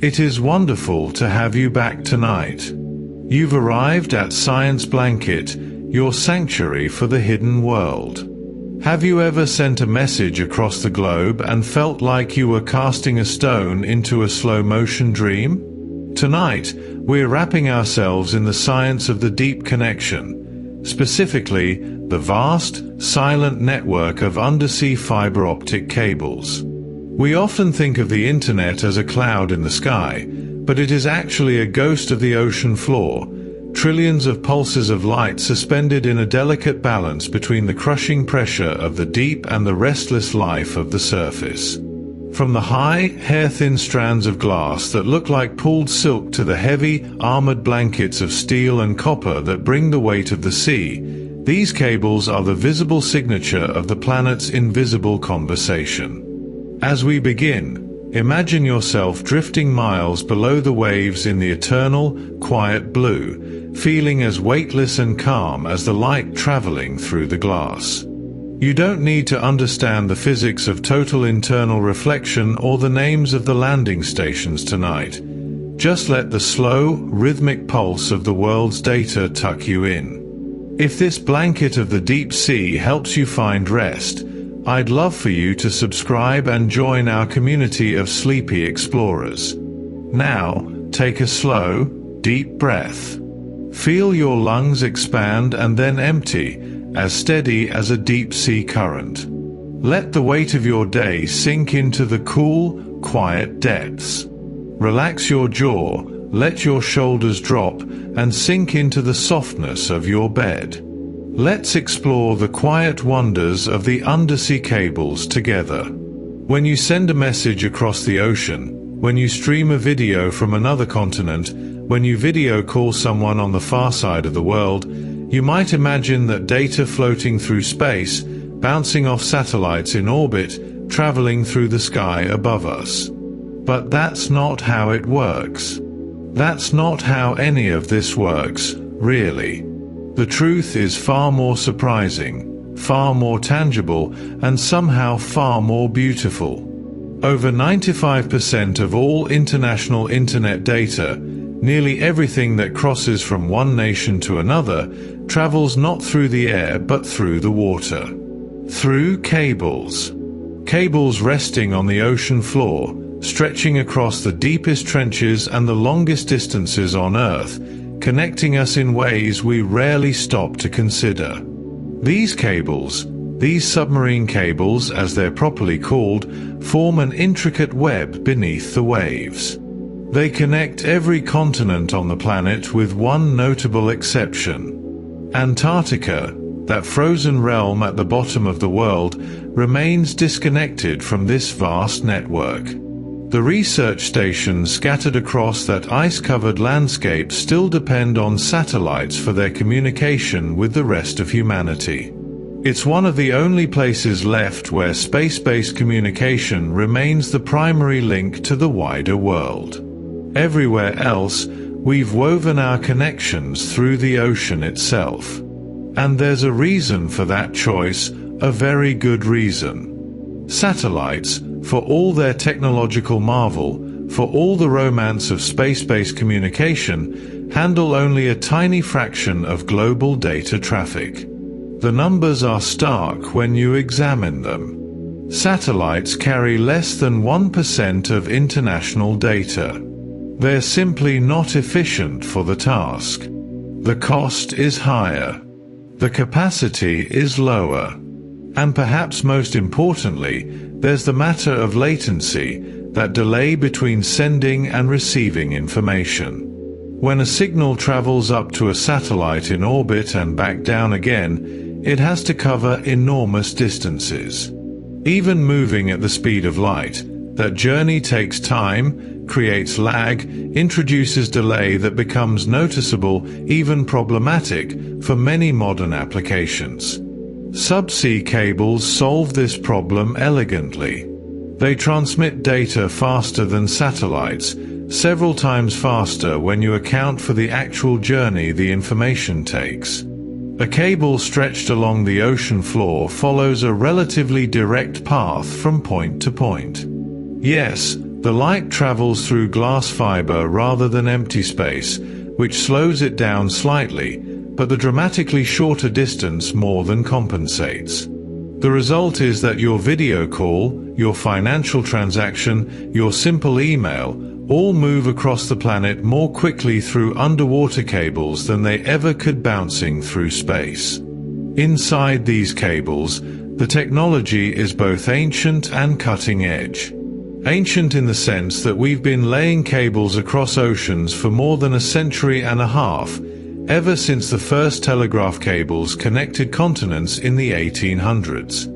It is wonderful to have you back tonight. You've arrived at Science Blanket, your sanctuary for the hidden world. Have you ever sent a message across the globe and felt like you were casting a stone into a slow-motion dream? Tonight, we're wrapping ourselves in the science of the deep connection, specifically the vast, silent network of undersea fiber-optic cables. We often think of the internet as a cloud in the sky, but it is actually a ghost of the ocean floor, trillions of pulses of light suspended in a delicate balance between the crushing pressure of the deep and the restless life of the surface. From the high, hair-thin strands of glass that look like pulled silk to the heavy, armored blankets of steel and copper that bring the weight of the sea, these cables are the visible signature of the planet's invisible conversation. As we begin, imagine yourself drifting miles below the waves in the eternal, quiet blue, feeling as weightless and calm as the light traveling through the glass. You don't need to understand the physics of total internal reflection or the names of the landing stations tonight. Just let the slow, rhythmic pulse of the world's data tuck you in. If this blanket of the deep sea helps you find rest, I'd love for you to subscribe and join our community of sleepy explorers. Now, take a slow, deep breath. Feel your lungs expand and then empty, as steady as a deep-sea current. Let the weight of your day sink into the cool, quiet depths. Relax your jaw, let your shoulders drop, and sink into the softness of your bed. Let's explore the quiet wonders of the undersea cables together. When you send a message across the ocean, when you stream a video from another continent, when you video call someone on the far side of the world, you might imagine that data floating through space, bouncing off satellites in orbit, traveling through the sky above us. But that's not how it works. That's not how any of this works, really. The truth is far more surprising, far more tangible, and somehow far more beautiful. Over 95% of all international internet data, nearly everything that crosses from one nation to another, travels not through the air but through the water. Through cables. Cables resting on the ocean floor, stretching across the deepest trenches and the longest distances on Earth, connecting us in ways we rarely stop to consider. These cables, these submarine cables as they're properly called, form an intricate web beneath the waves. They connect every continent on the planet with one notable exception. Antarctica, that frozen realm at the bottom of the world, remains disconnected from this vast network. The research stations scattered across that ice-covered landscape still depend on satellites for their communication with the rest of humanity. It's one of the only places left where space-based communication remains the primary link to the wider world. Everywhere else, we've woven our connections through the ocean itself. And there's a reason for that choice, a very good reason. Satellites, for all their technological marvel, for all the romance of space-based communication, handle only a tiny fraction of global data traffic. The numbers are stark when you examine them. Satellites carry less than 1% of international data. They're simply not efficient for the task. The cost is higher. The capacity is lower. And perhaps most importantly, there's the matter of latency, that delay between sending and receiving information. When a signal travels up to a satellite in orbit and back down again, it has to cover enormous distances. Even moving at the speed of light, that journey takes time, creates lag, introduces delay that becomes noticeable, even problematic, for many modern applications. Subsea cables solve this problem elegantly. They transmit data faster than satellites, several times faster when you account for the actual journey the information takes. A cable stretched along the ocean floor follows a relatively direct path from point to point. Yes, The light travels through glass fiber rather than empty space, which slows it down slightly, but the dramatically shorter distance more than compensates. The result is that your video call, your financial transaction, your simple email, all move across the planet more quickly through underwater cables than they ever could bouncing through space. Inside these cables, the technology is both ancient and cutting edge. Ancient in the sense that we've been laying cables across oceans for more than a century and a half, ever since the first telegraph cables connected continents in the 1800s.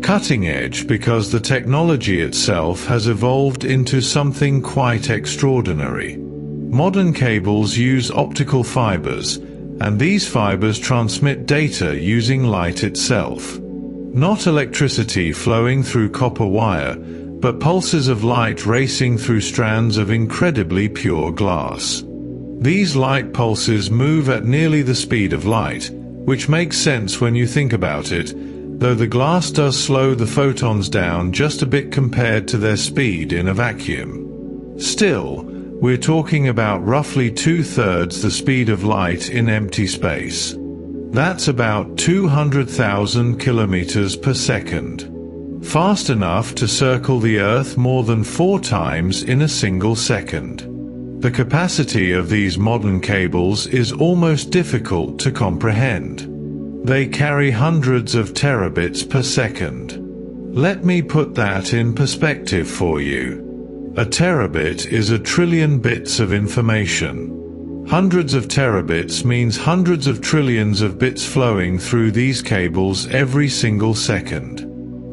Cutting edge because the technology itself has evolved into something quite extraordinary. Modern cables use optical fibers, and these fibers transmit data using light itself. Not electricity flowing through copper wire, but pulses of light racing through strands of incredibly pure glass. These light pulses move at nearly the speed of light, which makes sense when you think about it, though the glass does slow the photons down just a bit compared to their speed in a vacuum. Still, we're talking about roughly 2/3 the speed of light in empty space. That's about 200,000 kilometers per second. Fast enough to circle the Earth more than 4 times in a single second. The capacity of these modern cables is almost difficult to comprehend. They carry hundreds of terabits per second. Let me put that in perspective for you. A terabit is a trillion bits of information. Hundreds of terabits means hundreds of trillions of bits flowing through these cables every single second.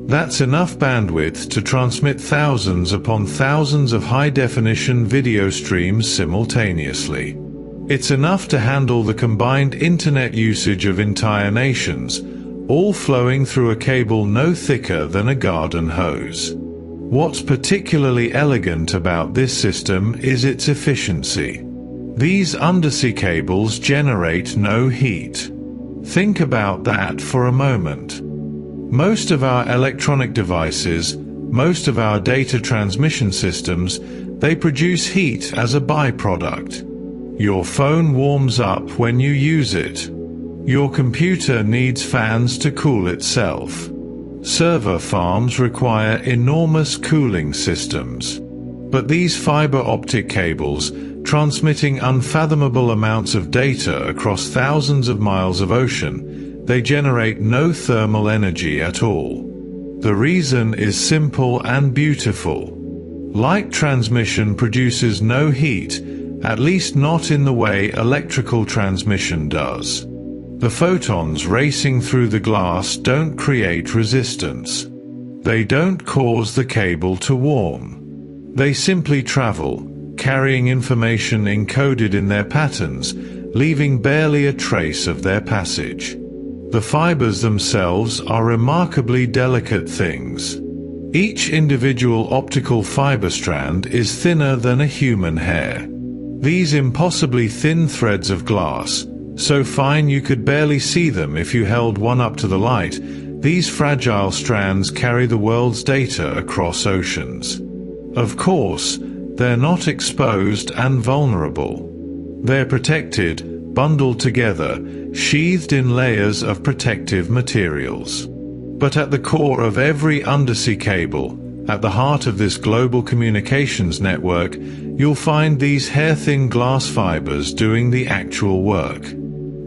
That's enough bandwidth to transmit thousands upon thousands of high-definition video streams simultaneously. It's enough to handle the combined internet usage of entire nations, all flowing through a cable no thicker than a garden hose. What's particularly elegant about this system is its efficiency. These undersea cables generate no heat. Think about that for a moment. Most of our electronic devices, most of our data transmission systems, they produce heat as a byproduct. Your phone warms up when you use it. Your computer needs fans to cool itself. Server farms require enormous cooling systems. But these fiber-optic cables, transmitting unfathomable amounts of data across thousands of miles of ocean, they generate no thermal energy at all. The reason is simple and beautiful. Light transmission produces no heat, at least not in the way electrical transmission does. The photons racing through the glass don't create resistance. They don't cause the cable to warm. They simply travel, carrying information encoded in their patterns, leaving barely a trace of their passage. The fibers themselves are remarkably delicate things. Each individual optical fiber strand is thinner than a human hair. These impossibly thin threads of glass, so fine you could barely see them if you held one up to the light, these fragile strands carry the world's data across oceans. Of course, they're not exposed and vulnerable. They're protected, bundled together, sheathed in layers of protective materials. But at the core of every undersea cable, at the heart of this global communications network, you'll find these hair-thin glass fibers doing the actual work.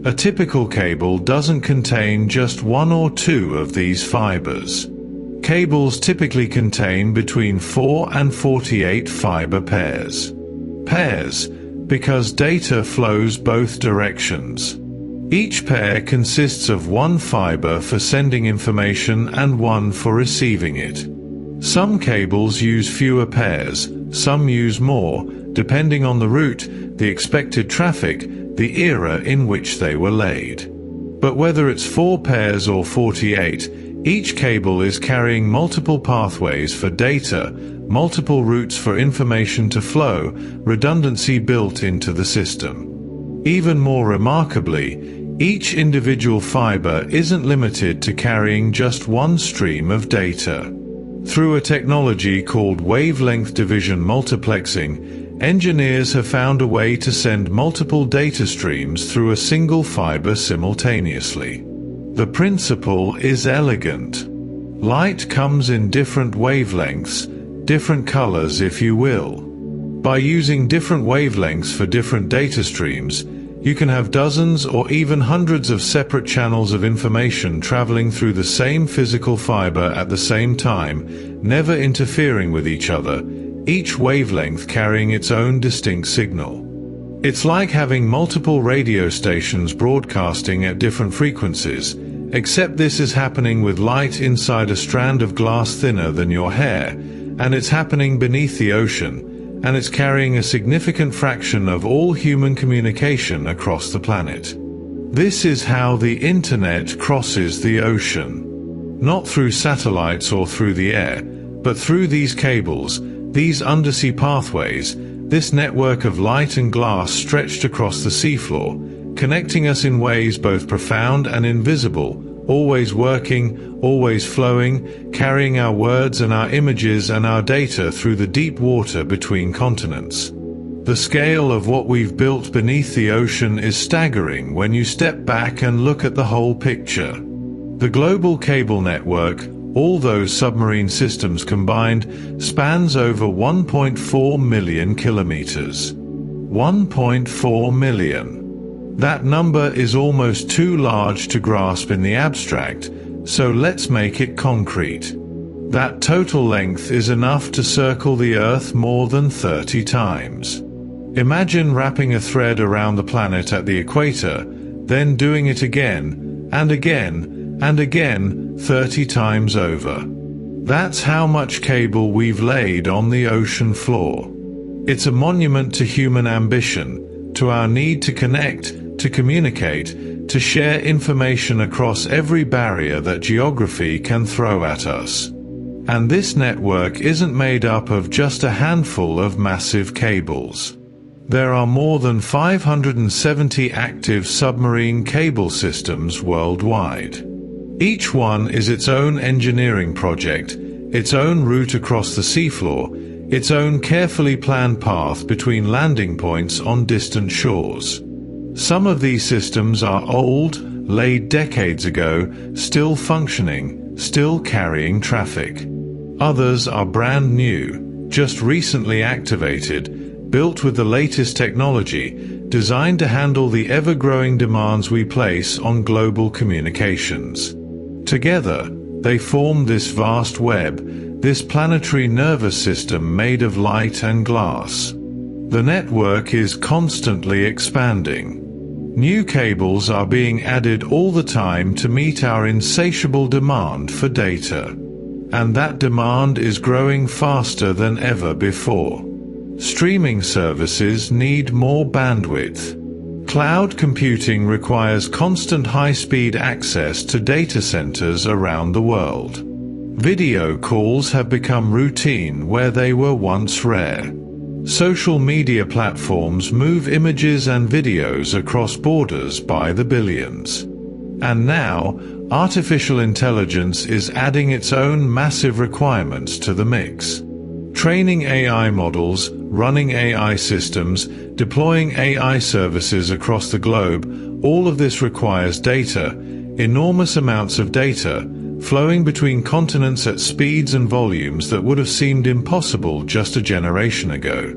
A typical cable doesn't contain just 1 or 2 of these fibers. Cables typically contain between 4 and 48 fiber pairs. Pairs, because data flows both directions. Each pair consists of 1 fiber for sending information and 1 for receiving it. Some cables use fewer pairs, some use more, depending on the route, the expected traffic, the era in which they were laid. But whether it's 4 pairs or 48, each cable is carrying multiple pathways for data, multiple routes for information to flow, redundancy built into the system. Even more remarkably, each individual fiber isn't limited to carrying just one stream of data. Through a technology called wavelength division multiplexing, engineers have found a way to send multiple data streams through a single fiber simultaneously. The principle is elegant. Light comes in different wavelengths, different colors if you will. By using different wavelengths for different data streams, you can have dozens or even hundreds of separate channels of information traveling through the same physical fiber at the same time, never interfering with each other, each wavelength carrying its own distinct signal. It's like having multiple radio stations broadcasting at different frequencies, except this is happening with light inside a strand of glass thinner than your hair, and it's happening beneath the ocean, and it's carrying a significant fraction of all human communication across the planet. This is how the internet crosses the ocean. Not through satellites or through the air, but through these cables, these undersea pathways, this network of light and glass stretched across the seafloor, connecting us in ways both profound and invisible, always working, always flowing, carrying our words and our images and our data through the deep water between continents. The scale of what we've built beneath the ocean is staggering when you step back and look at the whole picture. The global cable network, all those submarine systems combined, spans over 1.4 million kilometers. 1.4 million. That number is almost too large to grasp in the abstract, so let's make it concrete. That total length is enough to circle the Earth more than 30 times. Imagine wrapping a thread around the planet at the equator, then doing it again, and again, and again, 30 times over. That's how much cable we've laid on the ocean floor. It's a monument to human ambition, to our need to connect, to communicate, to share information across every barrier that geography can throw at us. And this network isn't made up of just a handful of massive cables. There are more than 570 active submarine cable systems worldwide. Each one is its own engineering project, its own route across the seafloor, its own carefully planned path between landing points on distant shores. Some of these systems are old, laid decades ago, still functioning, still carrying traffic. Others are brand new, just recently activated, built with the latest technology, designed to handle the ever-growing demands we place on global communications. Together, they form this vast web, this planetary nervous system made of light and glass. The network is constantly expanding. New cables are being added all the time to meet our insatiable demand for data. And that demand is growing faster than ever before. Streaming services need more bandwidth. Cloud computing requires constant high-speed access to data centers around the world. Video calls have become routine where they were once rare. Social media platforms move images and videos across borders by the billions. And now, artificial intelligence is adding its own massive requirements to the mix. Training AI models, running AI systems, deploying AI services across the globe, all of this requires data, enormous amounts of data, flowing between continents at speeds and volumes that would have seemed impossible just a generation ago.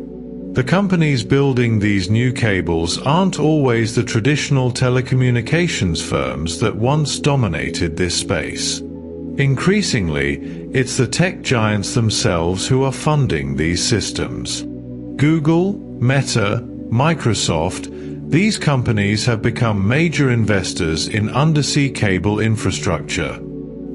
The companies building these new cables aren't always the traditional telecommunications firms that once dominated this space. Increasingly, it's the tech giants themselves who are funding these systems. Google, Meta, Microsoft, these companies have become major investors in undersea cable infrastructure.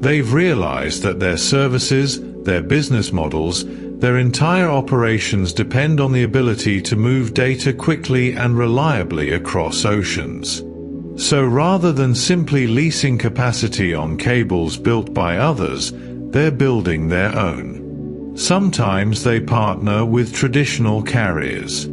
They've realized that their services, their business models, their entire operations depend on the ability to move data quickly and reliably across oceans. So rather than simply leasing capacity on cables built by others, they're building their own. Sometimes they partner with traditional carriers.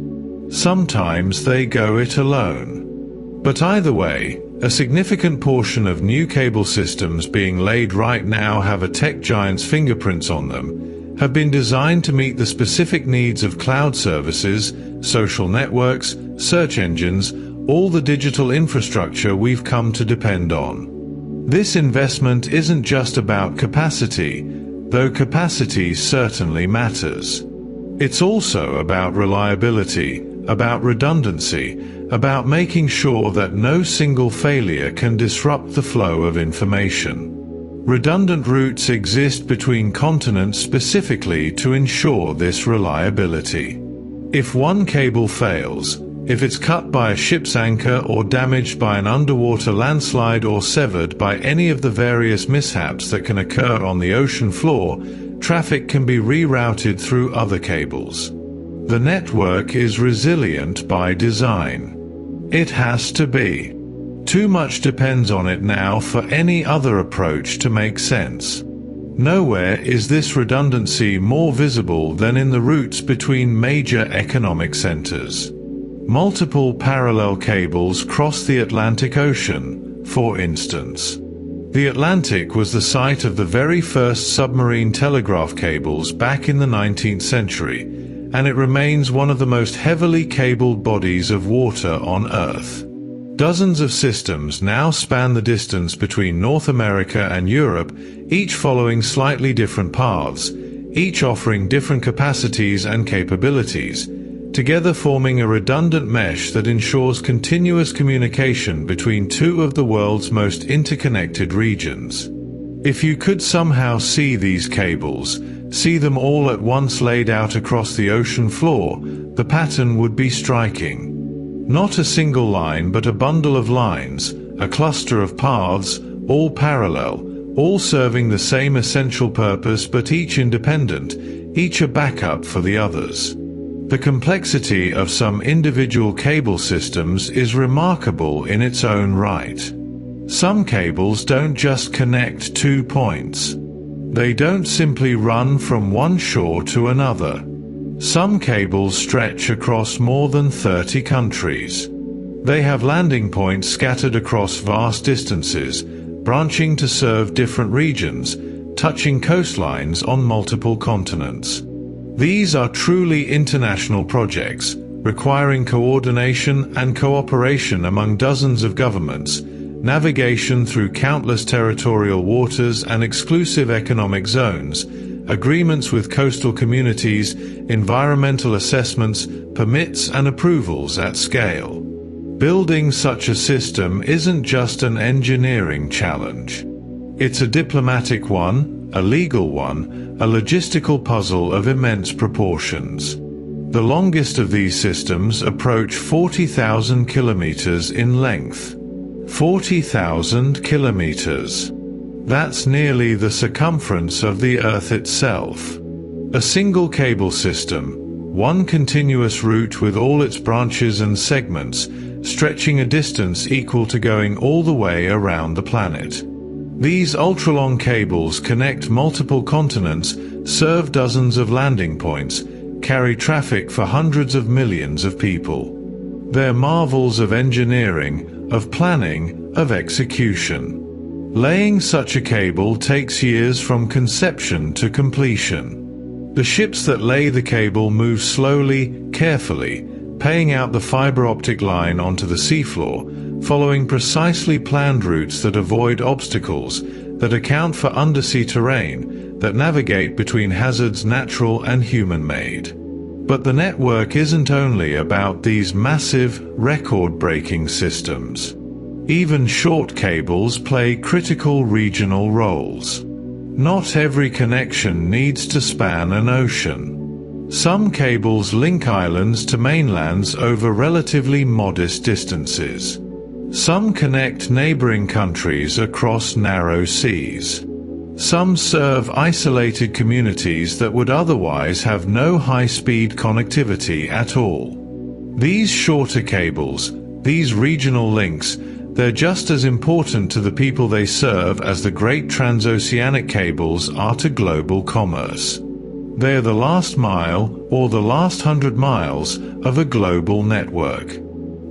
Sometimes they go it alone. But either way, A significant portion of new cable systems being laid right now have a tech giant's fingerprints on them, have been designed to meet the specific needs of cloud services, social networks, search engines, all the digital infrastructure we've come to depend on. This investment isn't just about capacity, though capacity certainly matters. It's also about reliability, about redundancy, about making sure that no single failure can disrupt the flow of information. Redundant routes exist between continents specifically to ensure this reliability. If one cable fails, if it's cut by a ship's anchor or damaged by an underwater landslide or severed by any of the various mishaps that can occur on the ocean floor, traffic can be rerouted through other cables. The network is resilient by design. It has to be. Too much depends on it now for any other approach to make sense. Nowhere is this redundancy more visible than in the routes between major economic centers. Multiple parallel cables cross the Atlantic Ocean, for instance. The Atlantic was the site of the very first submarine telegraph cables back in the 19th century, and it remains one of the most heavily cabled bodies of water on Earth. Dozens of systems now span the distance between North America and Europe, each following slightly different paths, each offering different capacities and capabilities, together forming a redundant mesh that ensures continuous communication between two of the world's most interconnected regions. If you could somehow see these cables, see them all at once laid out across the ocean floor, the pattern would be striking. Not a single line but a bundle of lines, a cluster of paths, all parallel, all serving the same essential purpose but each independent, each a backup for the others. The complexity of some individual cable systems is remarkable in its own right. Some cables don't just connect 2 points. They don't simply run from one shore to another. Some cables stretch across more than 30 countries. They have landing points scattered across vast distances, branching to serve different regions, touching coastlines on multiple continents. These are truly international projects, requiring coordination and cooperation among dozens of governments, navigation through countless territorial waters and exclusive economic zones, agreements with coastal communities, environmental assessments, permits and approvals at scale. Building such a system isn't just an engineering challenge. It's a diplomatic one, a legal one, a logistical puzzle of immense proportions. The longest of these systems approach 40,000 kilometers in length. 40,000 kilometers. That's nearly the circumference of the Earth itself. A single cable system, one continuous route with all its branches and segments, stretching a distance equal to going all the way around the planet. These ultra-long cables connect multiple continents, serve dozens of landing points, carry traffic for hundreds of millions of people. They're marvels of engineering, of planning, of execution. Laying such a cable takes years from conception to completion. The ships that lay the cable move slowly, carefully, paying out the fiber-optic line onto the seafloor, following precisely planned routes that avoid obstacles, that account for undersea terrain, that navigate between hazards natural and human-made. But the network isn't only about these massive, record-breaking systems. Even short cables play critical regional roles. Not every connection needs to span an ocean. Some cables link islands to mainlands over relatively modest distances. Some connect neighboring countries across narrow seas. Some serve isolated communities that would otherwise have no high-speed connectivity at all. These shorter cables, these regional links, they're just as important to the people they serve as the great transoceanic cables are to global commerce. They're the last mile, or the last 100 miles, of a global network.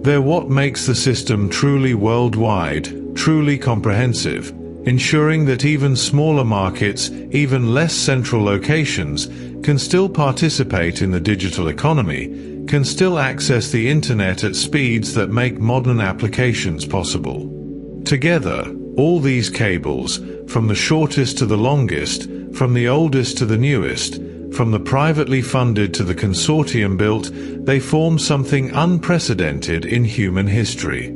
They're what makes the system truly worldwide, truly comprehensive, ensuring that even smaller markets, even less central locations, can still participate in the digital economy, can still access the internet at speeds that make modern applications possible. Together, all these cables, from the shortest to the longest, from the oldest to the newest, from the privately funded to the consortium built, they form something unprecedented in human history.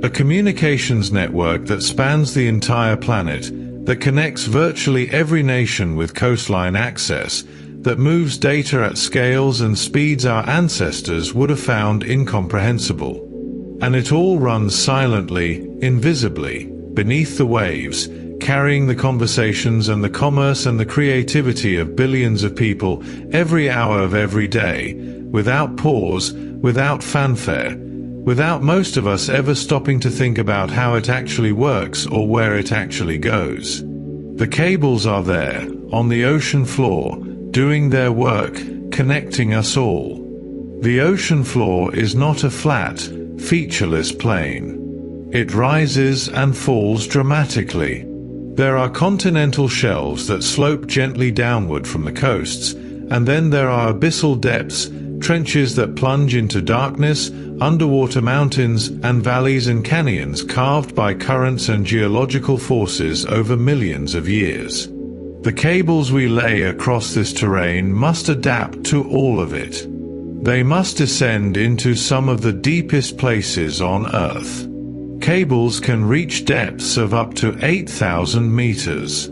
A communications network that spans the entire planet, that connects virtually every nation with coastline access, that moves data at scales and speeds our ancestors would have found incomprehensible. And it all runs silently, invisibly, beneath the waves, carrying the conversations and the commerce and the creativity of billions of people every hour of every day, without pause, without fanfare, without most of us ever stopping to think about how it actually works or where it actually goes. The cables are there, on the ocean floor, doing their work, connecting us all. The ocean floor is not a flat, featureless plane. It rises and falls dramatically. There are continental shelves that slope gently downward from the coasts, and then there are abyssal depths, trenches that plunge into darkness, underwater mountains, and valleys and canyons carved by currents and geological forces over millions of years. The cables we lay across this terrain must adapt to all of it. They must descend into some of the deepest places on Earth. Cables can reach depths of up to 8,000 meters.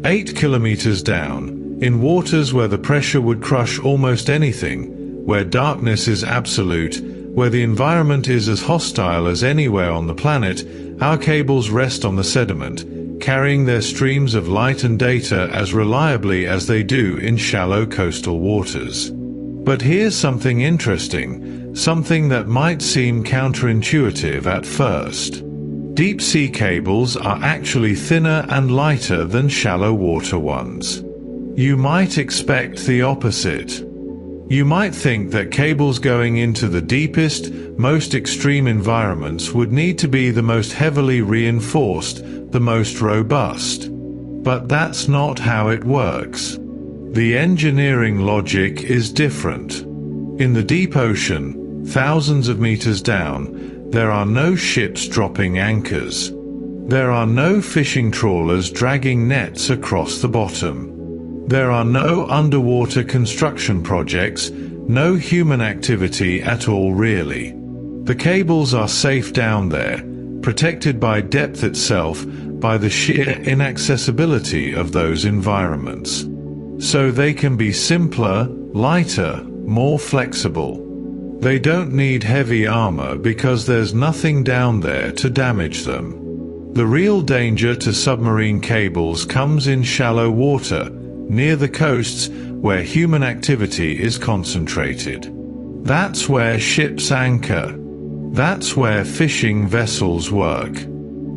8 kilometers down, in waters where the pressure would crush almost anything, where darkness is absolute, where the environment is as hostile as anywhere on the planet, our cables rest on the sediment, carrying their streams of light and data as reliably as they do in shallow coastal waters. But here's something interesting, something that might seem counterintuitive at first. Deep-sea cables are actually thinner and lighter than shallow water ones. You might expect the opposite. You might think that cables going into the deepest, most extreme environments would need to be the most heavily reinforced, the most robust. But that's not how it works. The engineering logic is different. In the deep ocean, thousands of meters down, there are no ships dropping anchors. There are no fishing trawlers dragging nets across the bottom. There are no underwater construction projects, no human activity at all really. The cables are safe down there, protected by depth itself, by the sheer inaccessibility of those environments. So they can be simpler, lighter, more flexible. They don't need heavy armor because there's nothing down there to damage them. The real danger to submarine cables comes in shallow water, near the coasts where human activity is concentrated. That's where ships anchor. That's where fishing vessels work.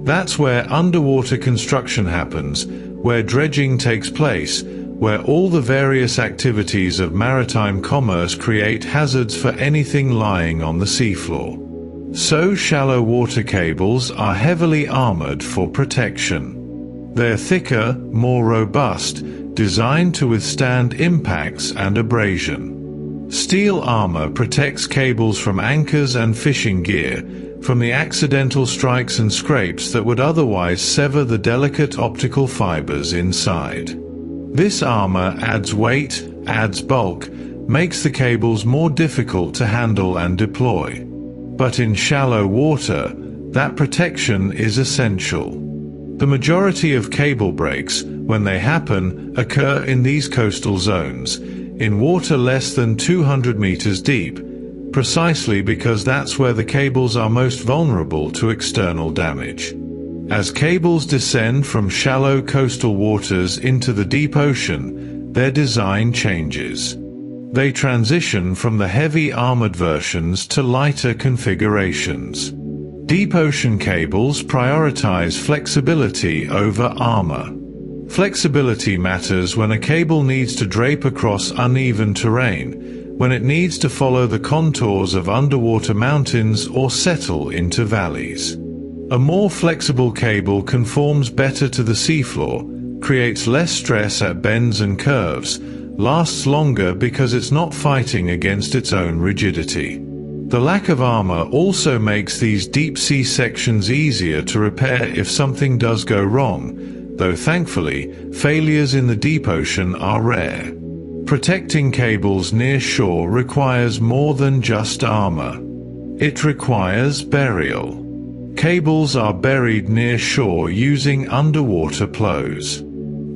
That's where underwater construction happens, where dredging takes place, where all the various activities of maritime commerce create hazards for anything lying on the seafloor. So shallow water cables are heavily armored for protection. They're thicker, more robust, designed to withstand impacts and abrasion. Steel armor protects cables from anchors and fishing gear, from the accidental strikes and scrapes that would otherwise sever the delicate optical fibers inside. This armor adds weight, adds bulk, makes the cables more difficult to handle and deploy. But in shallow water, that protection is essential. The majority of cable breaks, when they happen, occur in these coastal zones, in water less than 200 meters deep, precisely because that's where the cables are most vulnerable to external damage. As cables descend from shallow coastal waters into the deep ocean, their design changes. They transition from the heavy armored versions to lighter configurations. Deep ocean cables prioritize flexibility over armor. Flexibility matters when a cable needs to drape across uneven terrain, when it needs to follow the contours of underwater mountains or settle into valleys. A more flexible cable conforms better to the seafloor, creates less stress at bends and curves, lasts longer because it's not fighting against its own rigidity. The lack of armor also makes these deep-sea sections easier to repair if something does go wrong, though thankfully, failures in the deep ocean are rare. Protecting cables near shore requires more than just armor. It requires burial. Cables are buried near shore using underwater plows.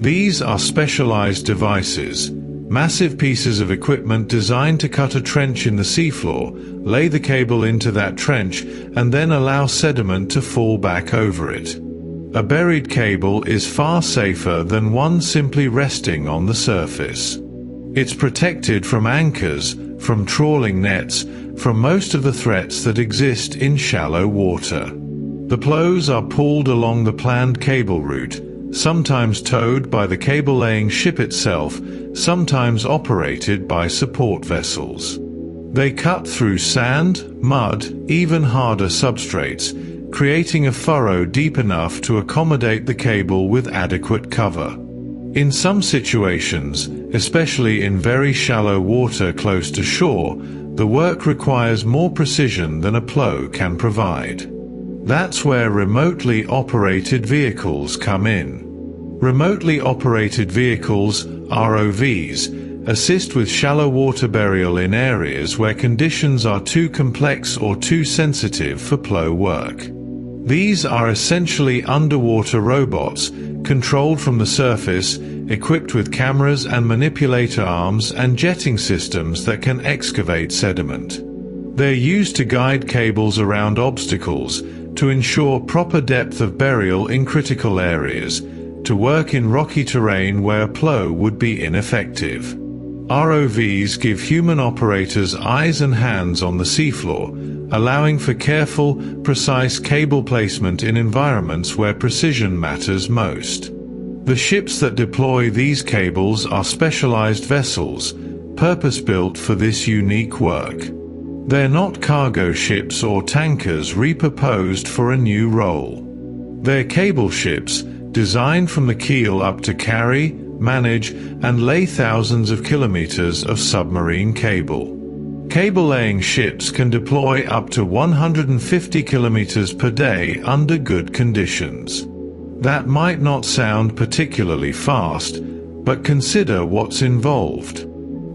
These are specialized devices, massive pieces of equipment designed to cut a trench in the seafloor, lay the cable into that trench, and then allow sediment to fall back over it. A buried cable is far safer than one simply resting on the surface. It's protected from anchors, from trawling nets, from most of the threats that exist in shallow water. The plows are pulled along the planned cable route, sometimes towed by the cable-laying ship itself, sometimes operated by support vessels. They cut through sand, mud, even harder substrates, creating a furrow deep enough to accommodate the cable with adequate cover. In some situations, especially in very shallow water close to shore, the work requires more precision than a plow can provide. That's where remotely operated vehicles come in. Remotely operated vehicles, ROVs, assist with shallow water burial in areas where conditions are too complex or too sensitive for plow work. These are essentially underwater robots, controlled from the surface, equipped with cameras and manipulator arms and jetting systems that can excavate sediment. They're used to guide cables around obstacles, to ensure proper depth of burial in critical areas, to work in rocky terrain where a plow would be ineffective. ROVs give human operators eyes and hands on the seafloor, allowing for careful, precise cable placement in environments where precision matters most. The ships that deploy these cables are specialized vessels, purpose-built for this unique work. They're not cargo ships or tankers repurposed for a new role. They're cable ships, designed from the keel up to carry, manage, and lay thousands of kilometers of submarine cable. Cable-laying ships can deploy up to 150 kilometers per day under good conditions. That might not sound particularly fast, but consider what's involved.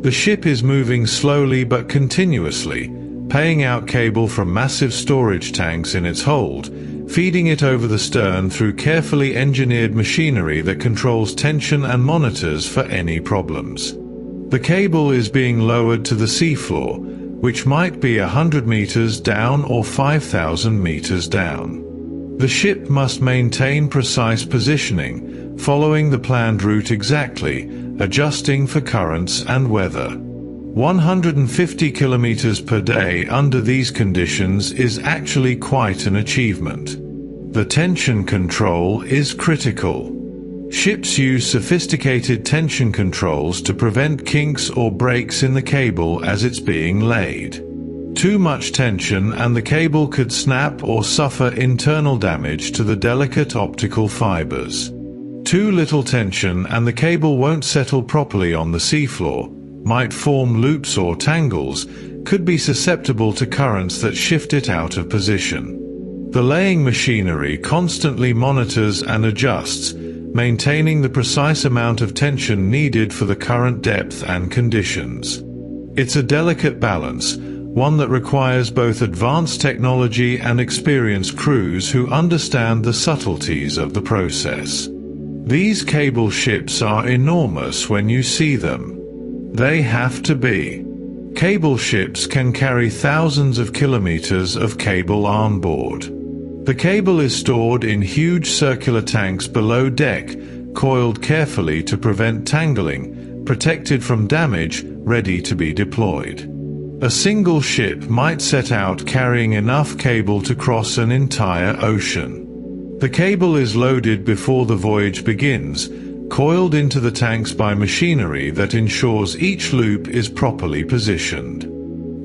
The ship is moving slowly but continuously, paying out cable from massive storage tanks in its hold, feeding it over the stern through carefully engineered machinery that controls tension and monitors for any problems. The cable is being lowered to the seafloor, which might be 100 meters down or 5,000 meters down. The ship must maintain precise positioning, following the planned route exactly, adjusting for currents and weather. 150 kilometers per day under these conditions is actually quite an achievement. The tension control is critical. Ships use sophisticated tension controls to prevent kinks or breaks in the cable as it's being laid. Too much tension and the cable could snap or suffer internal damage to the delicate optical fibers. Too little tension and the cable won't settle properly on the seafloor, might form loops or tangles, could be susceptible to currents that shift it out of position. The laying machinery constantly monitors and adjusts, maintaining the precise amount of tension needed for the current depth and conditions. It's a delicate balance, one that requires both advanced technology and experienced crews who understand the subtleties of the process. These cable ships are enormous when you see them. They have to be. Cable ships can carry thousands of kilometers of cable on board. The cable is stored in huge circular tanks below deck, coiled carefully to prevent tangling, protected from damage, ready to be deployed. A single ship might set out carrying enough cable to cross an entire ocean. The cable is loaded before the voyage begins, coiled into the tanks by machinery that ensures each loop is properly positioned.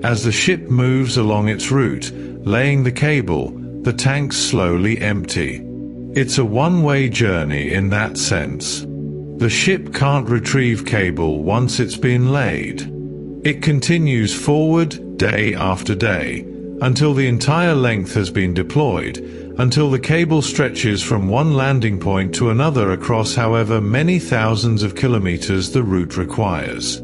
As the ship moves along its route, laying the cable, the tanks slowly empty. It's a one-way journey in that sense. The ship can't retrieve cable once it's been laid. It continues forward day after day, until the entire length has been deployed, until the cable stretches from one landing point to another across however many thousands of kilometers the route requires.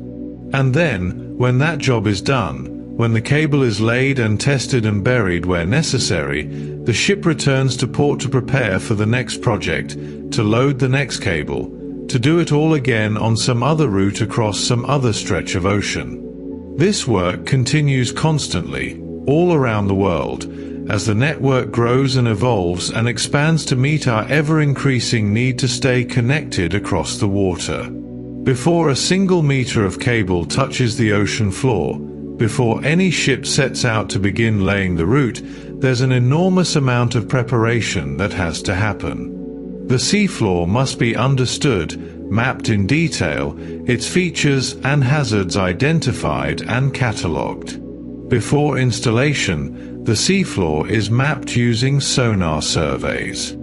And then, when that job is done, when the cable is laid and tested and buried where necessary, the ship returns to port to prepare for the next project, to load the next cable, to do it all again on some other route across some other stretch of ocean. This work continues constantly, all around the world, as the network grows and evolves and expands to meet our ever-increasing need to stay connected across the water. Before a single meter of cable touches the ocean floor, before any ship sets out to begin laying the route, there's an enormous amount of preparation that has to happen. The seafloor must be understood, mapped in detail, its features and hazards identified and catalogued. Before installation, the seafloor is mapped using sonar surveys.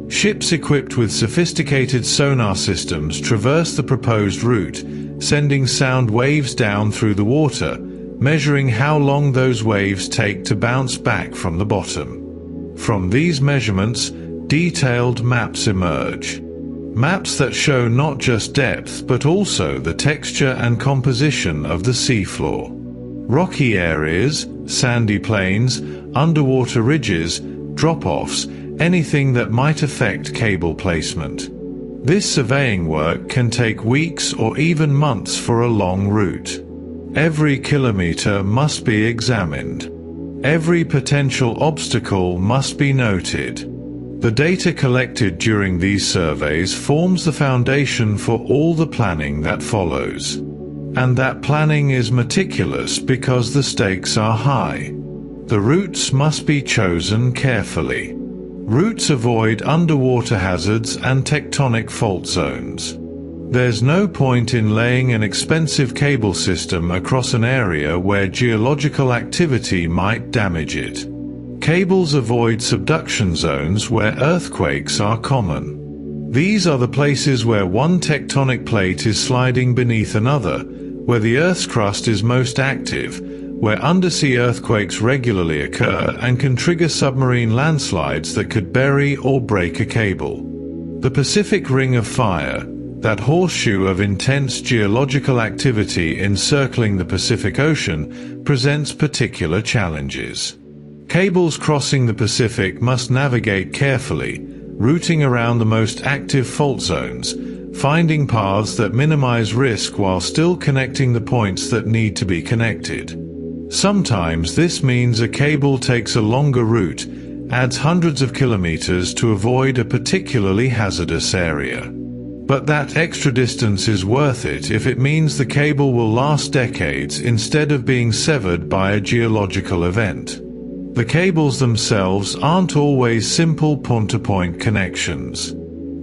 Ships equipped with sophisticated sonar systems traverse the proposed route, sending sound waves down through the water, measuring how long those waves take to bounce back from the bottom. From these measurements, detailed maps emerge. Maps that show not just depth but also the texture and composition of the seafloor. Rocky areas, sandy plains, underwater ridges, drop-offs, anything that might affect cable placement. This surveying work can take weeks or even months for a long route. Every kilometer must be examined. Every potential obstacle must be noted. The data collected during these surveys forms the foundation for all the planning that follows. And that planning is meticulous because the stakes are high. The routes must be chosen carefully. Routes avoid underwater hazards and tectonic fault zones. There's no point in laying an expensive cable system across an area where geological activity might damage it. Cables avoid subduction zones where earthquakes are common. These are the places where one tectonic plate is sliding beneath another, where the Earth's crust is most active, where undersea earthquakes regularly occur and can trigger submarine landslides that could bury or break a cable. The Pacific Ring of Fire, that horseshoe of intense geological activity encircling the Pacific Ocean, presents particular challenges. Cables crossing the Pacific must navigate carefully, routing around the most active fault zones, finding paths that minimize risk while still connecting the points that need to be connected. Sometimes this means a cable takes a longer route, adds hundreds of kilometers to avoid a particularly hazardous area. But that extra distance is worth it if it means the cable will last decades instead of being severed by a geological event. The cables themselves aren't always simple point-to-point connections.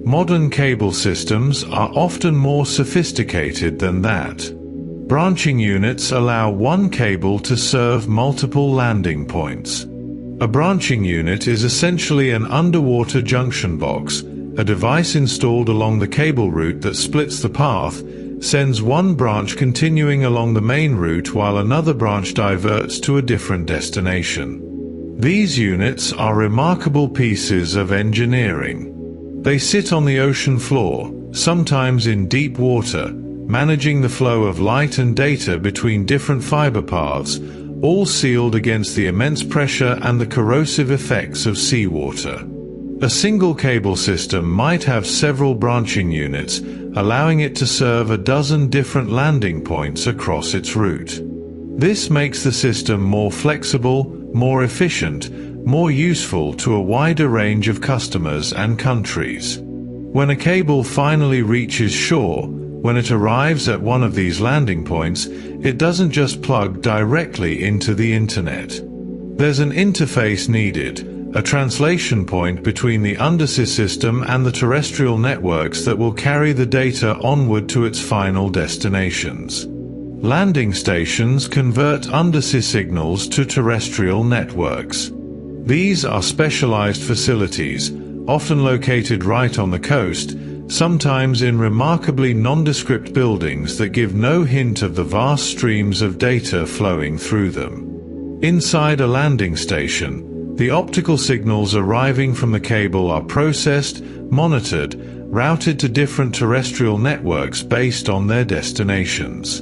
Modern cable systems are often more sophisticated than that. Branching units allow one cable to serve multiple landing points. A branching unit is essentially an underwater junction box, a device installed along the cable route that splits the path, sends one branch continuing along the main route while another branch diverts to a different destination. These units are remarkable pieces of engineering. They sit on the ocean floor, sometimes in deep water, managing the flow of light and data between different fiber paths, all sealed against the immense pressure and the corrosive effects of seawater. A single cable system might have several branching units, allowing it to serve a dozen different landing points across its route. This makes the system more flexible, more efficient, more useful to a wider range of customers and countries. When a cable finally reaches shore, when it arrives at one of these landing points, it doesn't just plug directly into the internet. There's an interface needed, a translation point between the undersea system and the terrestrial networks that will carry the data onward to its final destinations. Landing stations convert undersea signals to terrestrial networks. These are specialized facilities, often located right on the coast, sometimes in remarkably nondescript buildings that give no hint of the vast streams of data flowing through them. Inside a landing station, the optical signals arriving from the cable are processed, monitored, routed to different terrestrial networks based on their destinations.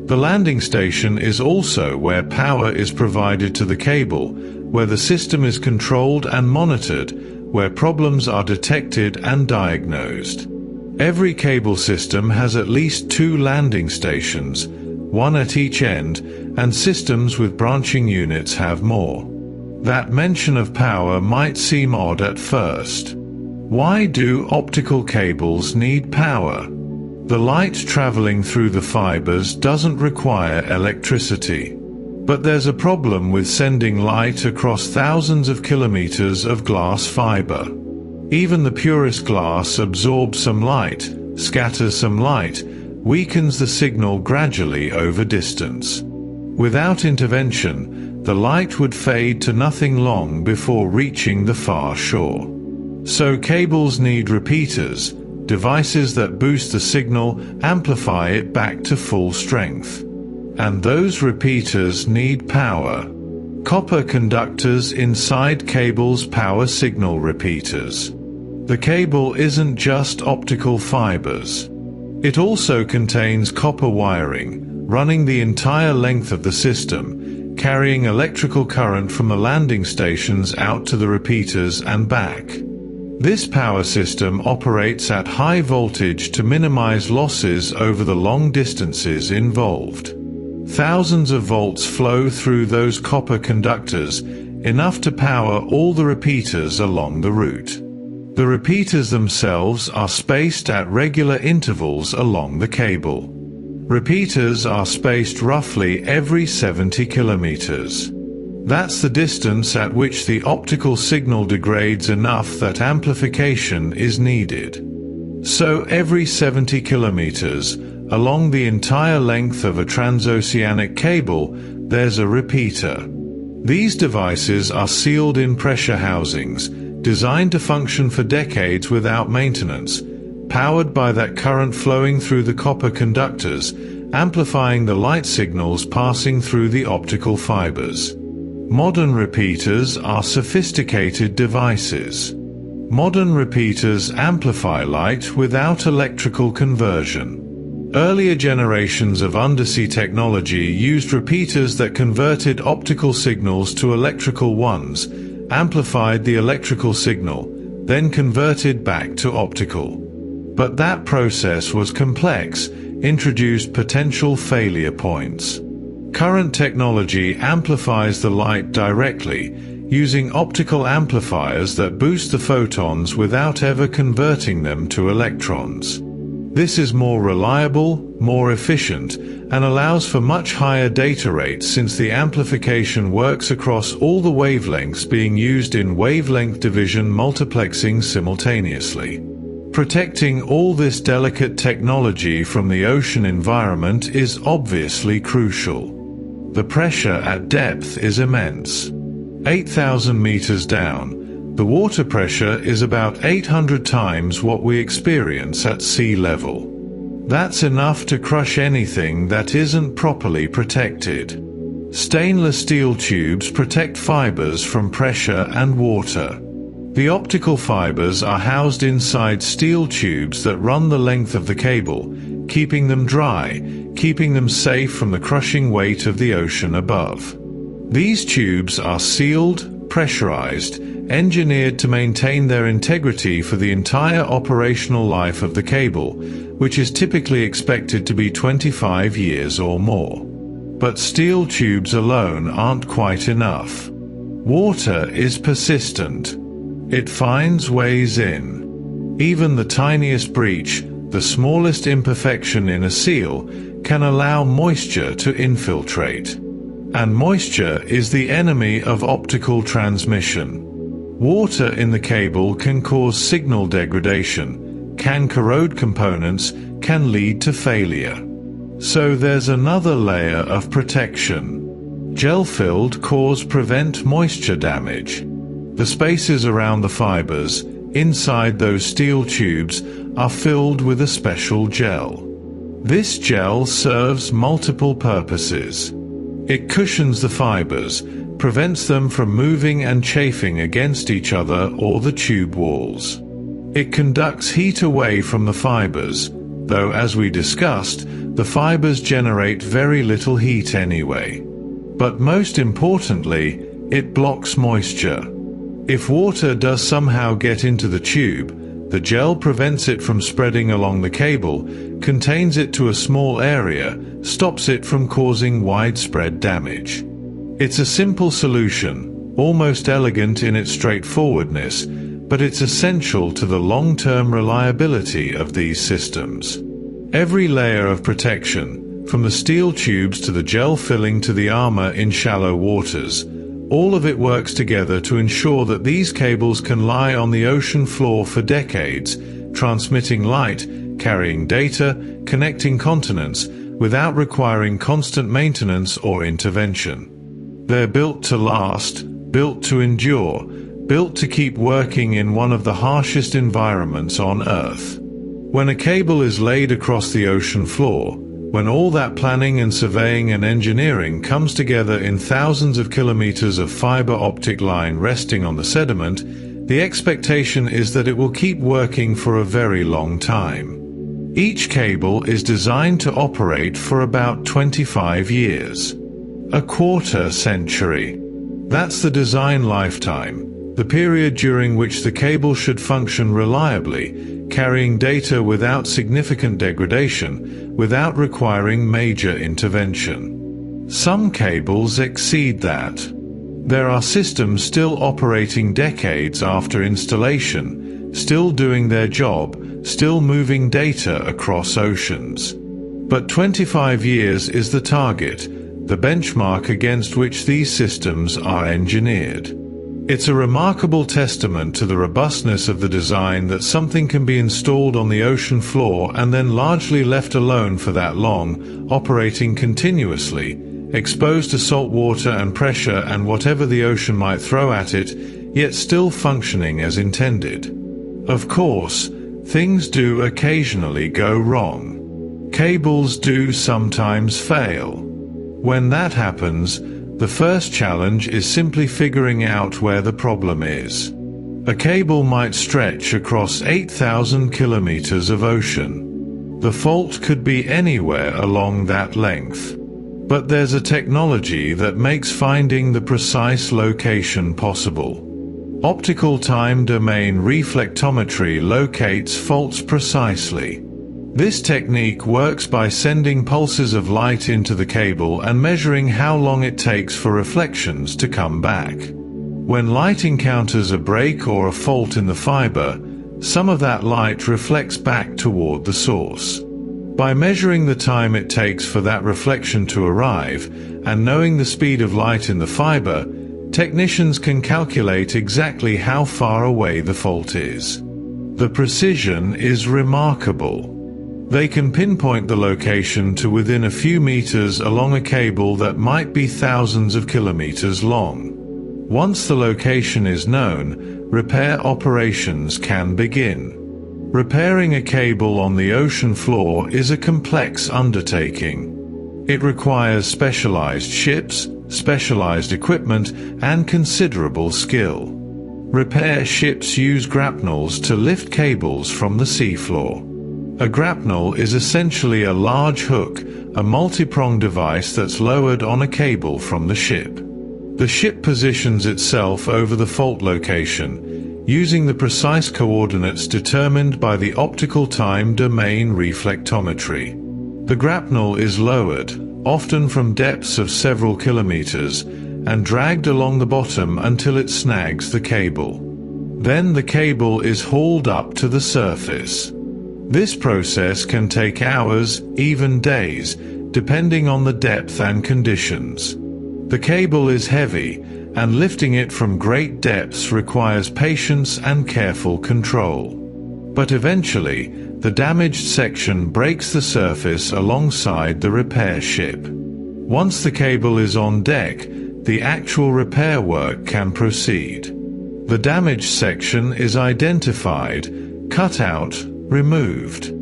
The landing station is also where power is provided to the cable, where the system is controlled and monitored, where problems are detected and diagnosed. Every cable system has at least 2 landing stations, one at each end, and systems with branching units have more. That mention of power might seem odd at first. Why do optical cables need power? The light traveling through the fibers doesn't require electricity. But there's a problem with sending light across thousands of kilometers of glass fiber. Even the purest glass absorbs some light, scatters some light, weakens the signal gradually over distance. Without intervention, the light would fade to nothing long before reaching the far shore. So cables need repeaters, devices that boost the signal, amplify it back to full strength. And those repeaters need power. Copper conductors inside cables power signal repeaters. The cable isn't just optical fibers. It also contains copper wiring, running the entire length of the system, carrying electrical current from the landing stations out to the repeaters and back. This power system operates at high voltage to minimize losses over the long distances involved. Thousands of volts flow through those copper conductors, enough to power all the repeaters along the route. The repeaters themselves are spaced at regular intervals along the cable. Repeaters are spaced roughly every 70 kilometers. That's the distance at which the optical signal degrades enough that amplification is needed. So every 70 kilometers, along the entire length of a transoceanic cable, there's a repeater. These devices are sealed in pressure housings, designed to function for decades without maintenance, powered by that current flowing through the copper conductors, amplifying the light signals passing through the optical fibers. Modern repeaters are sophisticated devices. Modern repeaters amplify light without electrical conversion. Earlier generations of undersea technology used repeaters that converted optical signals to electrical ones, amplified the electrical signal, then converted back to optical. But that process was complex, introduced potential failure points. Current technology amplifies the light directly, using optical amplifiers that boost the photons without ever converting them to electrons. This is more reliable, more efficient, and allows for much higher data rates since the amplification works across all the wavelengths being used in wavelength division multiplexing simultaneously. Protecting all this delicate technology from the ocean environment is obviously crucial. The pressure at depth is immense. 8,000 meters down, the water pressure is about 800 times what we experience at sea level. That's enough to crush anything that isn't properly protected. Stainless steel tubes protect fibers from pressure and water. The optical fibers are housed inside steel tubes that run the length of the cable, keeping them dry, keeping them safe from the crushing weight of the ocean above. These tubes are sealed, pressurized, engineered to maintain their integrity for the entire operational life of the cable, which is typically expected to be 25 years or more. But steel tubes alone aren't quite enough. Water is persistent. It finds ways in. Even the tiniest breach, the smallest imperfection in a seal, can allow moisture to infiltrate. And moisture is the enemy of optical transmission. Water in the cable can cause signal degradation, can corrode components, can lead to failure. So there's another layer of protection. Gel-filled cores prevent moisture damage. The spaces around the fibers, inside those steel tubes, are filled with a special gel. This gel serves multiple purposes. It cushions the fibers, prevents them from moving and chafing against each other or the tube walls. It conducts heat away from the fibers, though as we discussed, the fibers generate very little heat anyway. But most importantly, it blocks moisture. If water does somehow get into the tube, the gel prevents it from spreading along the cable, contains it to a small area, stops it from causing widespread damage. It's a simple solution, almost elegant in its straightforwardness, but it's essential to the long-term reliability of these systems. Every layer of protection, from the steel tubes to the gel filling to the armor in shallow waters, all of it works together to ensure that these cables can lie on the ocean floor for decades, transmitting light, carrying data, connecting continents, without requiring constant maintenance or intervention. They're built to last, built to endure, built to keep working in one of the harshest environments on Earth. When a cable is laid across the ocean floor, when all that planning and surveying and engineering comes together in thousands of kilometers of fiber-optic line resting on the sediment, the expectation is that it will keep working for a very long time. Each cable is designed to operate for about 25 years. A quarter century. That's the design lifetime, the period during which the cable should function reliably, carrying data without significant degradation, without requiring major intervention. Some cables exceed that. There are systems still operating decades after installation, still doing their job, still moving data across oceans. But 25 years is the target, the benchmark against which these systems are engineered. It's a remarkable testament to the robustness of the design that something can be installed on the ocean floor and then largely left alone for that long, operating continuously, exposed to salt water and pressure and whatever the ocean might throw at it, yet still functioning as intended. Of course, things do occasionally go wrong. Cables do sometimes fail. When that happens, the first challenge is simply figuring out where the problem is. A cable might stretch across 8,000 kilometers of ocean. The fault could be anywhere along that length. But there's a technology that makes finding the precise location possible. Optical time domain reflectometry locates faults precisely. This technique works by sending pulses of light into the cable and measuring how long it takes for reflections to come back. When light encounters a break or a fault in the fiber, some of that light reflects back toward the source. By measuring the time it takes for that reflection to arrive, and knowing the speed of light in the fiber, technicians can calculate exactly how far away the fault is. The precision is remarkable. They can pinpoint the location to within a few meters along a cable that might be thousands of kilometers long. Once the location is known, repair operations can begin. Repairing a cable on the ocean floor is a complex undertaking. It requires specialized ships, specialized equipment, and considerable skill. Repair ships use grapnels to lift cables from the seafloor. A grapnel is essentially a large hook, a multi-pronged device that's lowered on a cable from the ship. The ship positions itself over the fault location, using the precise coordinates determined by the optical time domain reflectometry. The grapnel is lowered, often from depths of several kilometers, and dragged along the bottom until it snags the cable. Then the cable is hauled up to the surface. This process can take hours, even days, depending on the depth and conditions. The cable is heavy, and lifting it from great depths requires patience and careful control. But eventually, the damaged section breaks the surface alongside the repair ship. Once the cable is on deck, the actual repair work can proceed. The damaged section is identified, cut out, removed.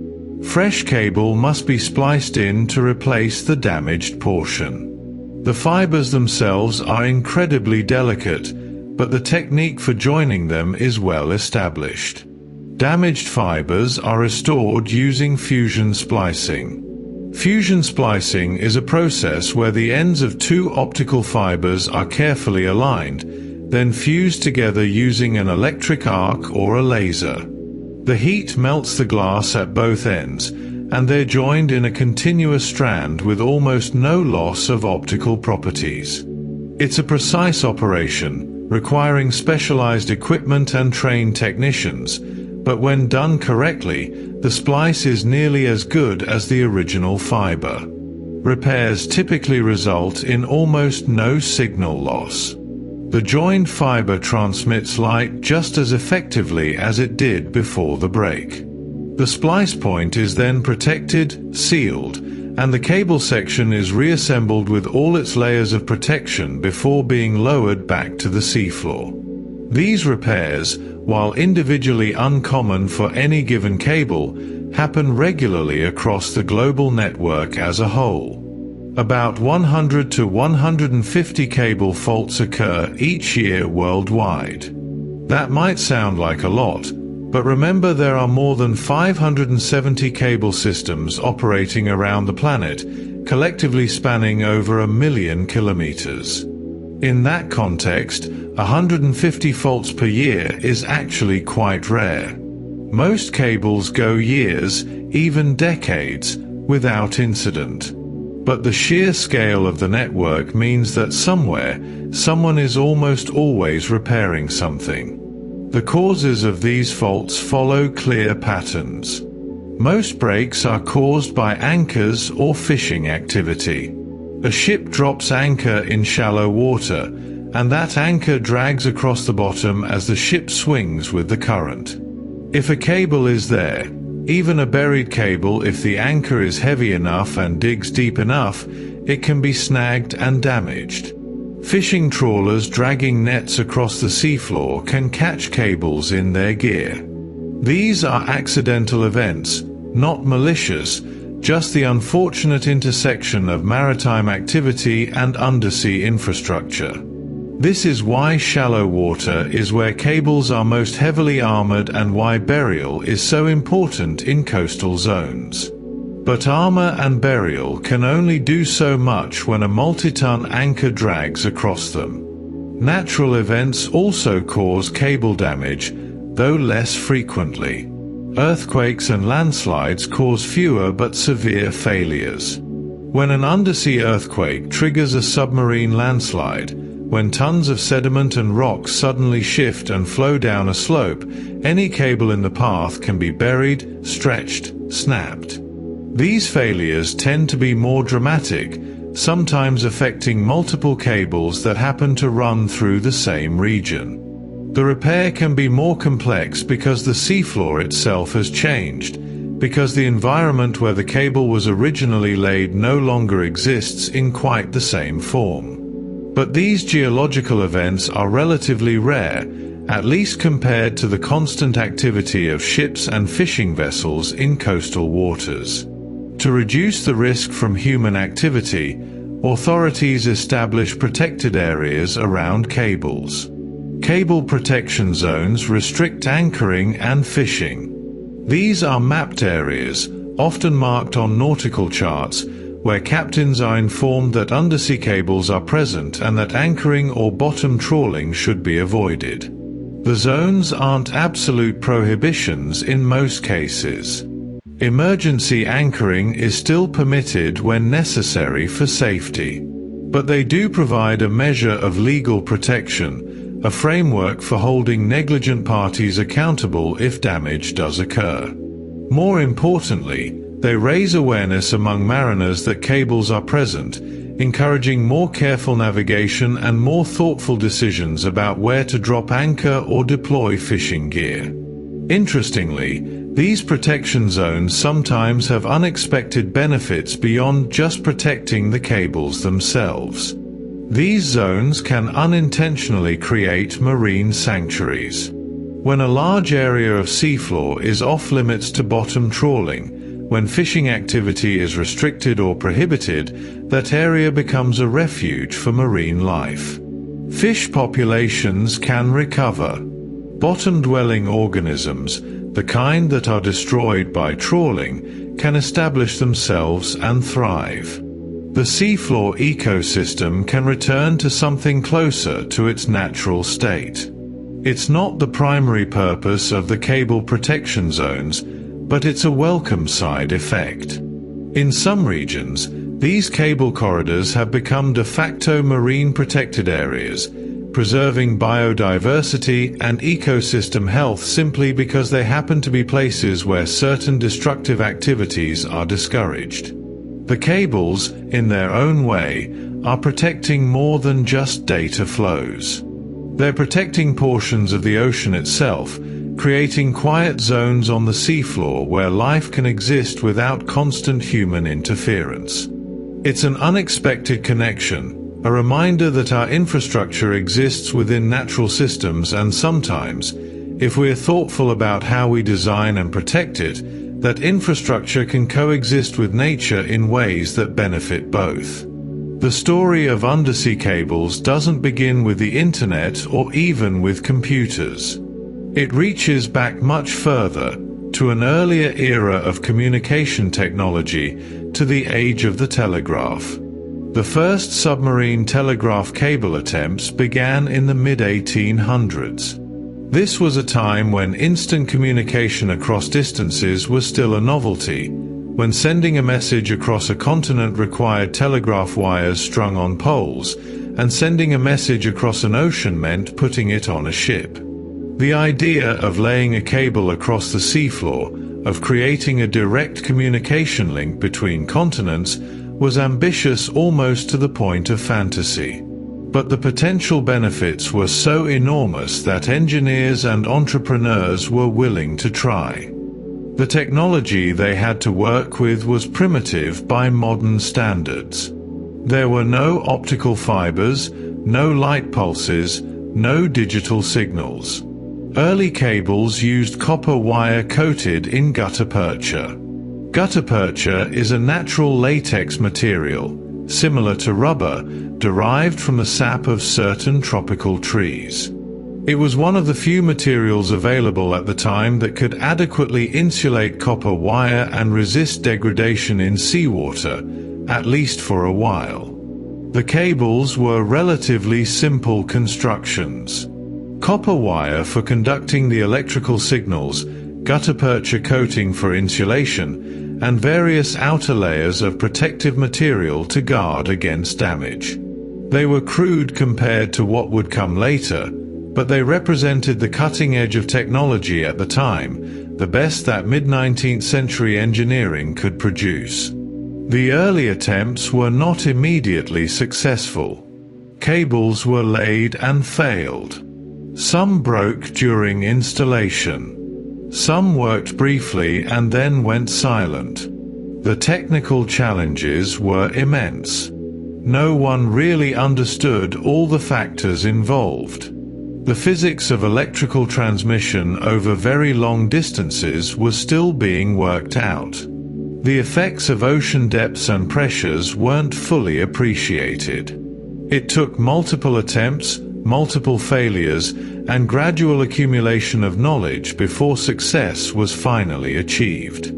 Fresh cable must be spliced in to replace the damaged portion. The fibers themselves are incredibly delicate, but the technique for joining them is well established. Damaged fibers are restored using fusion splicing. Fusion splicing is a process where the ends of two optical fibers are carefully aligned, then fused together using an electric arc or a laser. The heat melts the glass at both ends, and they're joined in a continuous strand with almost no loss of optical properties. It's a precise operation, requiring specialized equipment and trained technicians, but when done correctly, the splice is nearly as good as the original fiber. Repairs typically result in almost no signal loss. The joined fiber transmits light just as effectively as it did before the break. The splice point is then protected, sealed, and the cable section is reassembled with all its layers of protection before being lowered back to the seafloor. These repairs, while individually uncommon for any given cable, happen regularly across the global network as a whole. About 100 to 150 cable faults occur each year worldwide. That might sound like a lot, but remember there are more than 570 cable systems operating around the planet, collectively spanning over 1 million kilometers. In that context, 150 faults per year is actually quite rare. Most cables go years, even decades, without incident. But the sheer scale of the network means that somewhere, someone is almost always repairing something. The causes of these faults follow clear patterns. Most breaks are caused by anchors or fishing activity. A ship drops anchor in shallow water, and that anchor drags across the bottom as the ship swings with the current. If a cable is there, even a buried cable, if the anchor is heavy enough and digs deep enough, it can be snagged and damaged. Fishing trawlers dragging nets across the seafloor can catch cables in their gear. These are accidental events, not malicious, just the unfortunate intersection of maritime activity and undersea infrastructure. This is why shallow water is where cables are most heavily armored and why burial is so important in coastal zones. But armor and burial can only do so much when a multi-ton anchor drags across them. Natural events also cause cable damage, though less frequently. Earthquakes and landslides cause fewer but severe failures. When an undersea earthquake triggers a submarine landslide, when tons of sediment and rocks suddenly shift and flow down a slope, any cable in the path can be buried, stretched, snapped. These failures tend to be more dramatic, sometimes affecting multiple cables that happen to run through the same region. The repair can be more complex because the seafloor itself has changed, because the environment where the cable was originally laid no longer exists in quite the same form. But these geological events are relatively rare, at least compared to the constant activity of ships and fishing vessels in coastal waters. To reduce the risk from human activity, authorities establish protected areas around cables. Cable protection zones restrict anchoring and fishing. These are mapped areas, often marked on nautical charts, where captains are informed that undersea cables are present and that anchoring or bottom trawling should be avoided. The zones aren't absolute prohibitions in most cases. Emergency anchoring is still permitted when necessary for safety. But they do provide a measure of legal protection, a framework for holding negligent parties accountable if damage does occur. More importantly, they raise awareness among mariners that cables are present, encouraging more careful navigation and more thoughtful decisions about where to drop anchor or deploy fishing gear. Interestingly, these protection zones sometimes have unexpected benefits beyond just protecting the cables themselves. These zones can unintentionally create marine sanctuaries. When a large area of seafloor is off-limits to bottom trawling, when fishing activity is restricted or prohibited, that area becomes a refuge for marine life. Fish populations can recover. Bottom-dwelling organisms, the kind that are destroyed by trawling, can establish themselves and thrive. The seafloor ecosystem can return to something closer to its natural state. It's not the primary purpose of the cable protection zones, but it's a welcome side effect. In some regions, these cable corridors have become de facto marine protected areas, preserving biodiversity and ecosystem health simply because they happen to be places where certain destructive activities are discouraged. The cables, in their own way, are protecting more than just data flows. They're protecting portions of the ocean itself, creating quiet zones on the seafloor where life can exist without constant human interference. It's an unexpected connection, a reminder that our infrastructure exists within natural systems, and sometimes, if we're thoughtful about how we design and protect it, that infrastructure can coexist with nature in ways that benefit both. The story of undersea cables doesn't begin with the internet or even with computers. It reaches back much further, to an earlier era of communication technology, to the age of the telegraph. The first submarine telegraph cable attempts began in the mid-1800s. This was a time when instant communication across distances was still a novelty, when sending a message across a continent required telegraph wires strung on poles, and sending a message across an ocean meant putting it on a ship. The idea of laying a cable across the seafloor, of creating a direct communication link between continents, was ambitious almost to the point of fantasy. But the potential benefits were so enormous that engineers and entrepreneurs were willing to try. The technology they had to work with was primitive by modern standards. There were no optical fibers, no light pulses, no digital signals. Early cables used copper wire coated in gutta percha. Gutta percha is a natural latex material, similar to rubber, derived from the sap of certain tropical trees. It was one of the few materials available at the time that could adequately insulate copper wire and resist degradation in seawater, at least for a while. The cables were relatively simple constructions. Copper wire for conducting the electrical signals, gutta percha coating for insulation, and various outer layers of protective material to guard against damage. They were crude compared to what would come later, but they represented the cutting edge of technology at the time, the best that mid-19th century engineering could produce. The early attempts were not immediately successful. Cables were laid and failed. Some broke during installation. Some worked briefly and then went silent. The technical challenges were immense. No one really understood all the factors involved. The physics of electrical transmission over very long distances was still being worked out. The effects of ocean depths and pressures weren't fully appreciated. It took multiple attempts, multiple failures, and gradual accumulation of knowledge before success was finally achieved.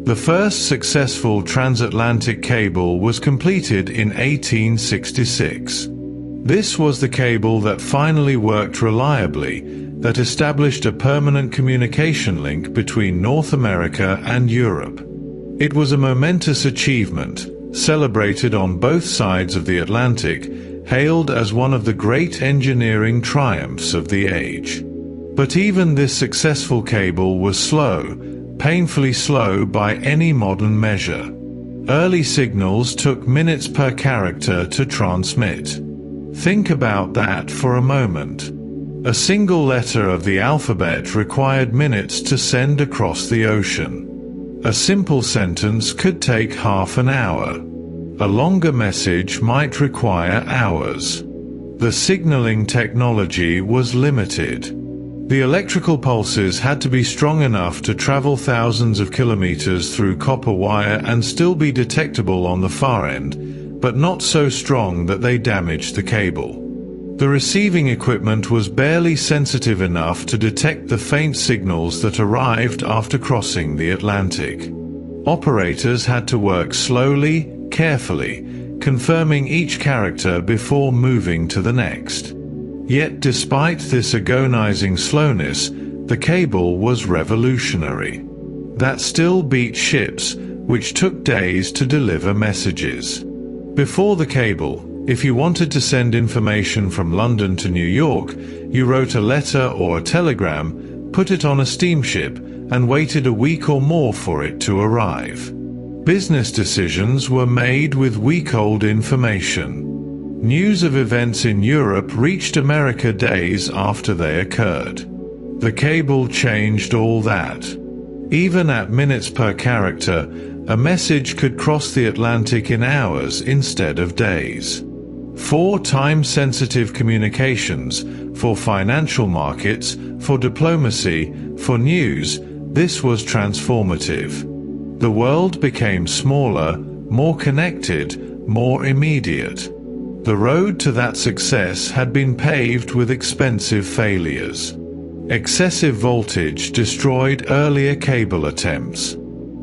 The first successful transatlantic cable was completed in 1866. This was the cable that finally worked reliably, that established a permanent communication link between North America and Europe. It was a momentous achievement, celebrated on both sides of the Atlantic, hailed as one of the great engineering triumphs of the age. But even this successful cable was slow, painfully slow by any modern measure. Early signals took minutes per character to transmit. Think about that for a moment. A single letter of the alphabet required minutes to send across the ocean. A simple sentence could take half an hour. A longer message might require hours. The signaling technology was limited. The electrical pulses had to be strong enough to travel thousands of kilometers through copper wire and still be detectable on the far end, but not so strong that they damaged the cable. The receiving equipment was barely sensitive enough to detect the faint signals that arrived after crossing the Atlantic. Operators had to work slowly, carefully, confirming each character before moving to the next. Yet despite this agonizing slowness, the cable was revolutionary. That still beat ships, which took days to deliver messages. Before the cable, if you wanted to send information from London to New York, you wrote a letter or a telegram, put it on a steamship, and waited a week or more for it to arrive. Business decisions were made with week-old information. News of events in Europe reached America days after they occurred. The cable changed all that. Even at minutes per character, a message could cross the Atlantic in hours instead of days. For time-sensitive communications, for financial markets, for diplomacy, for news, this was transformative. The world became smaller, more connected, more immediate. The road to that success had been paved with expensive failures. Excessive voltage destroyed earlier cable attempts.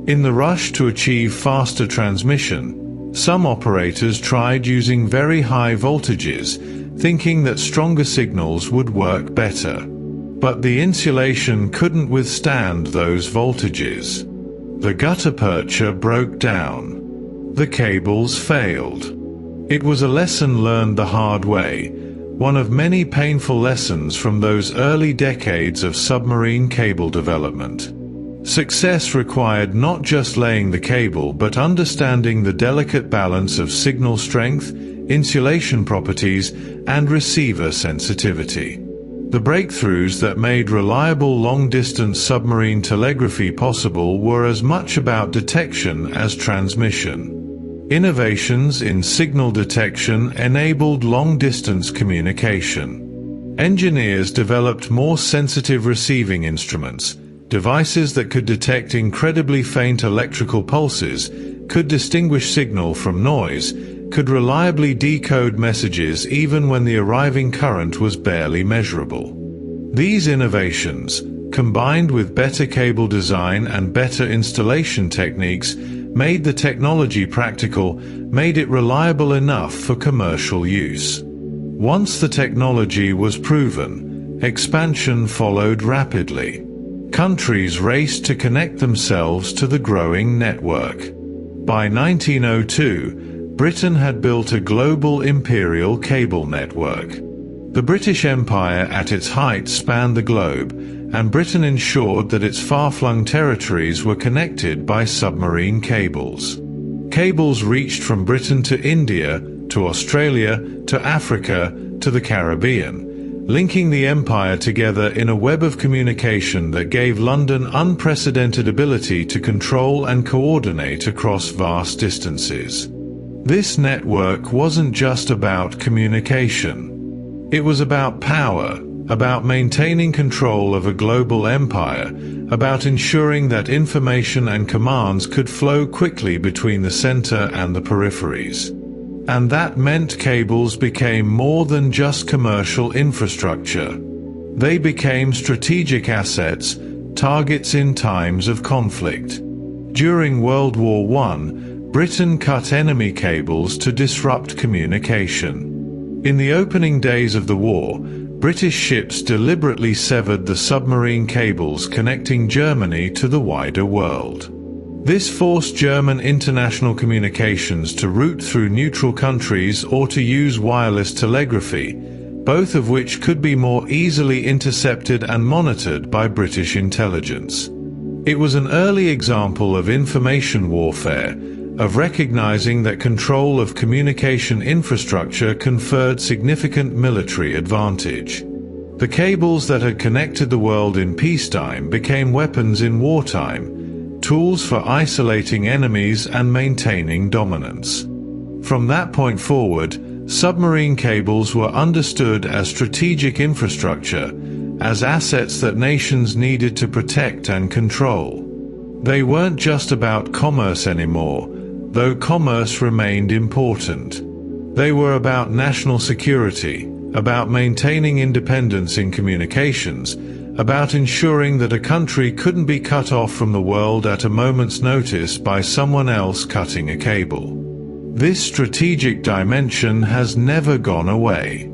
In the rush to achieve faster transmission, some operators tried using very high voltages, thinking that stronger signals would work better. But the insulation couldn't withstand those voltages. The gutta-percha broke down. The cables failed. It was a lesson learned the hard way, one of many painful lessons from those early decades of submarine cable development. Success required not just laying the cable but understanding the delicate balance of signal strength, insulation properties, and receiver sensitivity. The breakthroughs that made reliable long-distance submarine telegraphy possible were as much about detection as transmission. Innovations in signal detection enabled long-distance communication. Engineers developed more sensitive receiving instruments, devices that could detect incredibly faint electrical pulses, could distinguish signal from noise, could reliably decode messages even when the arriving current was barely measurable. These innovations, combined with better cable design and better installation techniques, made the technology practical, made it reliable enough for commercial use. Once the technology was proven, expansion followed rapidly. Countries raced to connect themselves to the growing network. By 1902, Britain had built a global imperial cable network. The British Empire at its height spanned the globe, and Britain ensured that its far-flung territories were connected by submarine cables. Cables reached from Britain to India, to Australia, to Africa, to the Caribbean, linking the empire together in a web of communication that gave London unprecedented ability to control and coordinate across vast distances. This network wasn't just about communication. It was about power, about maintaining control of a global empire, about ensuring that information and commands could flow quickly between the center and the peripheries. And that meant cables became more than just commercial infrastructure. They became strategic assets, targets in times of conflict. During World War I, Britain cut enemy cables to disrupt communication. In the opening days of the war, British ships deliberately severed the submarine cables connecting Germany to the wider world. This forced German international communications to route through neutral countries or to use wireless telegraphy, both of which could be more easily intercepted and monitored by British intelligence. It was an early example of information warfare, of recognizing that control of communication infrastructure conferred significant military advantage. The cables that had connected the world in peacetime became weapons in wartime, tools for isolating enemies and maintaining dominance. From that point forward, submarine cables were understood as strategic infrastructure, as assets that nations needed to protect and control. They weren't just about commerce anymore, though commerce remained important. They were about national security, about maintaining independence in communications, about ensuring that a country couldn't be cut off from the world at a moment's notice by someone else cutting a cable. This strategic dimension has never gone away.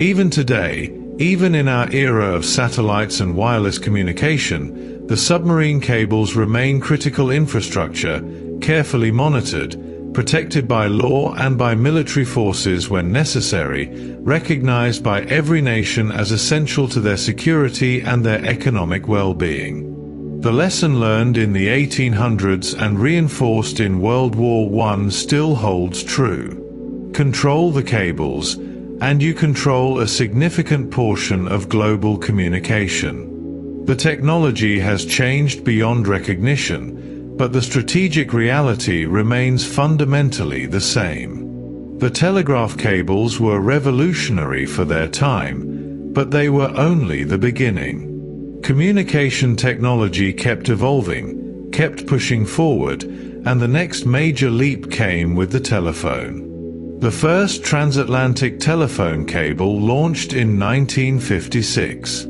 Even today, even in our era of satellites and wireless communication, the submarine cables remain critical infrastructure, carefully monitored, protected by law and by military forces when necessary, recognized by every nation as essential to their security and their economic well-being. The lesson learned in the 1800s and reinforced in World War I still holds true. Control the cables, and you control a significant portion of global communication. The technology has changed beyond recognition, but the strategic reality remains fundamentally the same. The telegraph cables were revolutionary for their time, but they were only the beginning. Communication technology kept evolving, kept pushing forward, and the next major leap came with the telephone. The first transatlantic telephone cable launched in 1956.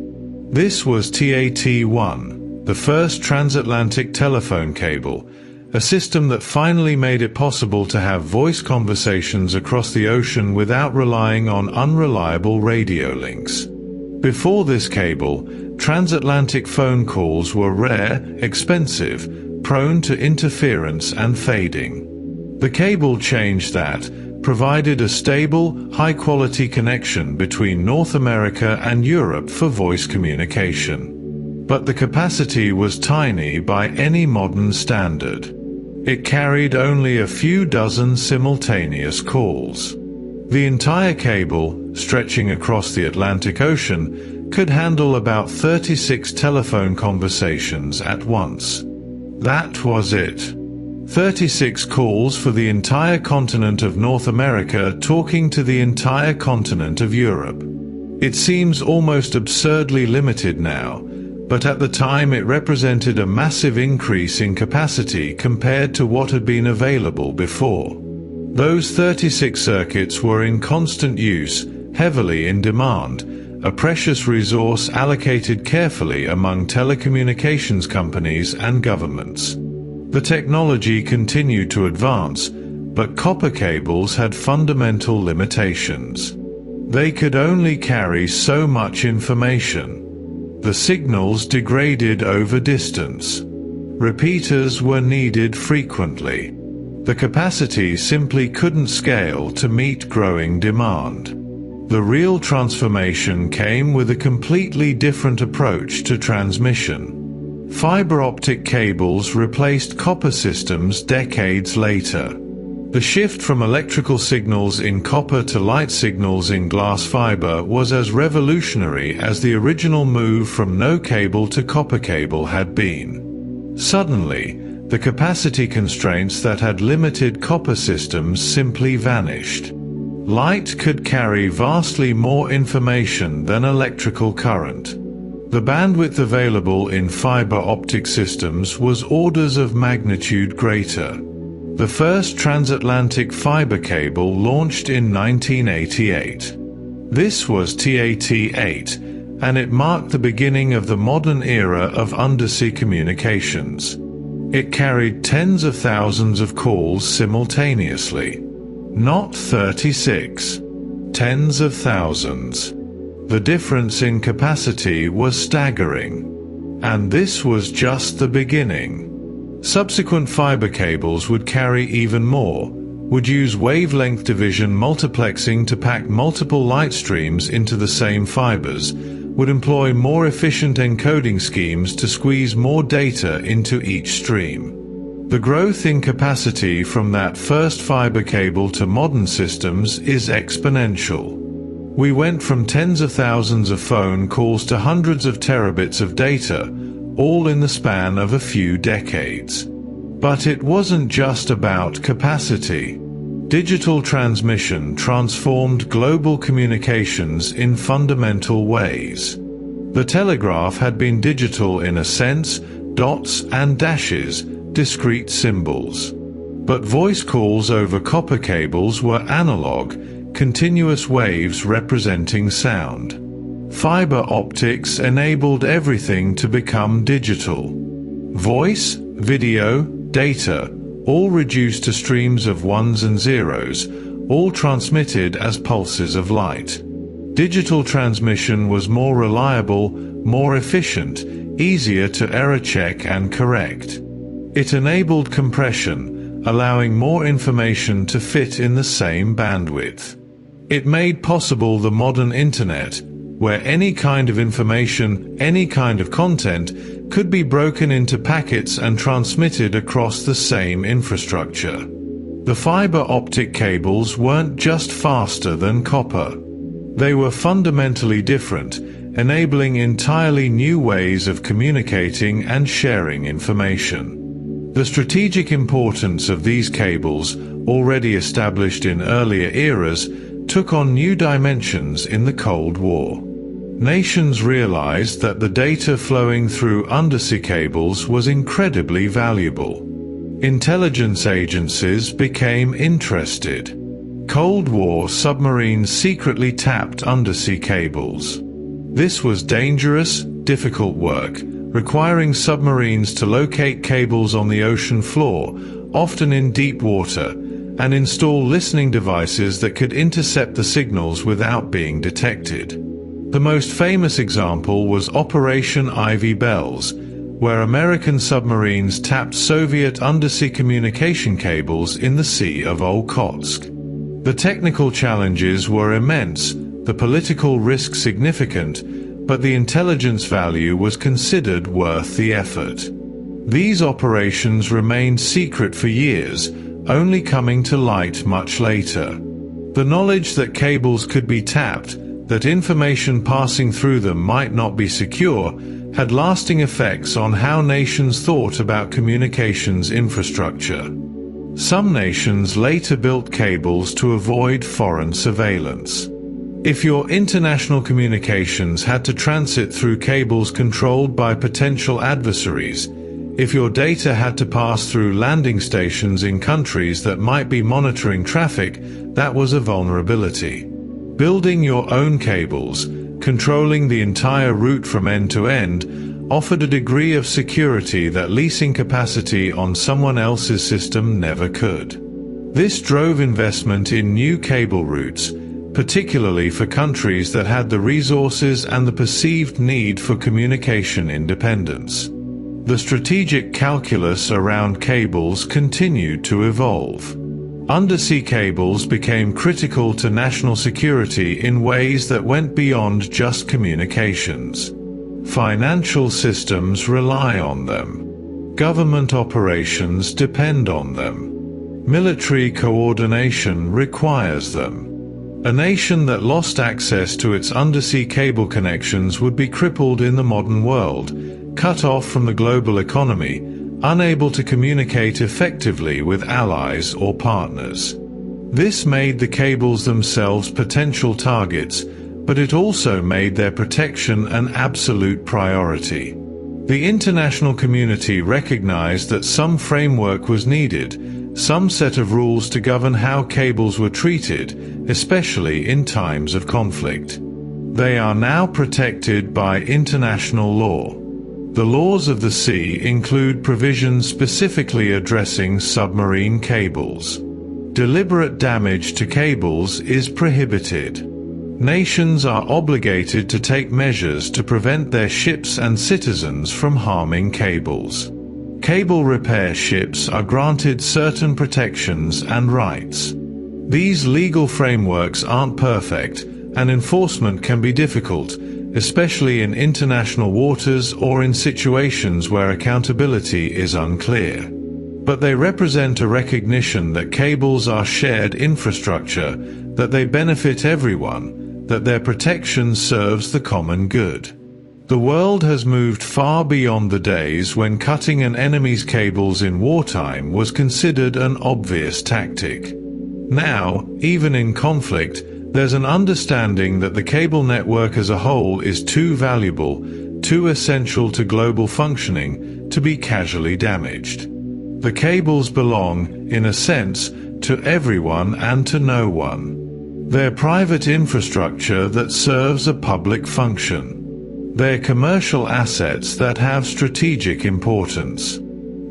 This was TAT-1, the first transatlantic telephone cable, a system that finally made it possible to have voice conversations across the ocean without relying on unreliable radio links. Before this cable, transatlantic phone calls were rare, expensive, prone to interference and fading. The cable changed that, provided a stable, high-quality connection between North America and Europe for voice communication. But the capacity was tiny by any modern standard. It carried only a few dozen simultaneous calls. The entire cable, stretching across the Atlantic Ocean, could handle about 36 telephone conversations at once. That was it. 36 calls for the entire continent of North America talking to the entire continent of Europe. It seems almost absurdly limited now, but at the time it represented a massive increase in capacity compared to what had been available before. Those 36 circuits were in constant use, heavily in demand, a precious resource allocated carefully among telecommunications companies and governments. The technology continued to advance, but copper cables had fundamental limitations. They could only carry so much information. The signals degraded over distance. Repeaters were needed frequently. The capacity simply couldn't scale to meet growing demand. The real transformation came with a completely different approach to transmission. Fiber-optic cables replaced copper systems decades later. The shift from electrical signals in copper to light signals in glass fiber was as revolutionary as the original move from no cable to copper cable had been. Suddenly, the capacity constraints that had limited copper systems simply vanished. Light could carry vastly more information than electrical current. The bandwidth available in fiber-optic systems was orders of magnitude greater. The first transatlantic fiber cable launched in 1988. This was TAT-8, and it marked the beginning of the modern era of undersea communications. It carried tens of thousands of calls simultaneously. Not 36. Tens of thousands. The difference in capacity was staggering. And this was just the beginning. Subsequent fiber cables would carry even more, would use wavelength division multiplexing to pack multiple light streams into the same fibers, would employ more efficient encoding schemes to squeeze more data into each stream. The growth in capacity from that first fiber cable to modern systems is exponential. We went from tens of thousands of phone calls to hundreds of terabits of data, all in the span of a few decades. But it wasn't just about capacity. Digital transmission transformed global communications in fundamental ways. The telegraph had been digital in a sense, dots and dashes, discrete symbols. But voice calls over copper cables were analog, continuous waves representing sound. Fiber optics enabled everything to become digital. Voice, video, data, all reduced to streams of ones and zeros, all transmitted as pulses of light. Digital transmission was more reliable, more efficient, easier to error check and correct. It enabled compression, allowing more information to fit in the same bandwidth. It made possible the modern internet, where any kind of information, any kind of content, could be broken into packets and transmitted across the same infrastructure. The fiber optic cables weren't just faster than copper. They were fundamentally different, enabling entirely new ways of communicating and sharing information. The strategic importance of these cables, already established in earlier eras, took on new dimensions in the Cold War. Nations realized that the data flowing through undersea cables was incredibly valuable. Intelligence agencies became interested. Cold War submarines secretly tapped undersea cables. This was dangerous, difficult work, requiring submarines to locate cables on the ocean floor, often in deep water, and install listening devices that could intercept the signals without being detected. The most famous example was Operation Ivy Bells, where American submarines tapped Soviet undersea communication cables in the Sea of Okhotsk. The technical challenges were immense, the political risk significant, but the intelligence value was considered worth the effort. These operations remained secret for years, only coming to light much later. The knowledge that cables could be tapped, that information passing through them might not be secure, had lasting effects on how nations thought about communications infrastructure. Some nations later built cables to avoid foreign surveillance. If your international communications had to transit through cables controlled by potential adversaries, if your data had to pass through landing stations in countries that might be monitoring traffic, that was a vulnerability. Building your own cables, controlling the entire route from end to end, offered a degree of security that leasing capacity on someone else's system never could. This drove investment in new cable routes, particularly for countries that had the resources and the perceived need for communication independence. The strategic calculus around cables continued to evolve. Undersea cables became critical to national security in ways that went beyond just communications. Financial systems rely on them. Government operations depend on them. Military coordination requires them. A nation that lost access to its undersea cable connections would be crippled in the modern world, cut off from the global economy, unable to communicate effectively with allies or partners. This made the cables themselves potential targets, but it also made their protection an absolute priority. The international community recognized that some framework was needed, some set of rules to govern how cables were treated, especially in times of conflict. They are now protected by international law. The laws of the sea include provisions specifically addressing submarine cables. Deliberate damage to cables is prohibited. Nations are obligated to take measures to prevent their ships and citizens from harming cables. Cable repair ships are granted certain protections and rights. These legal frameworks aren't perfect, and enforcement can be difficult, especially in international waters or in situations where accountability is unclear. but they represent a recognition that cables are shared infrastructure, that they benefit everyone, that their protection serves the common good. The world has moved far beyond the days when cutting an enemy's cables in wartime was considered an obvious tactic. Now, even in conflict, there's an understanding that the cable network as a whole is too valuable, too essential to global functioning, to be casually damaged. The cables belong, in a sense, to everyone and to no one. They're private infrastructure that serves a public function. They're commercial assets that have strategic importance.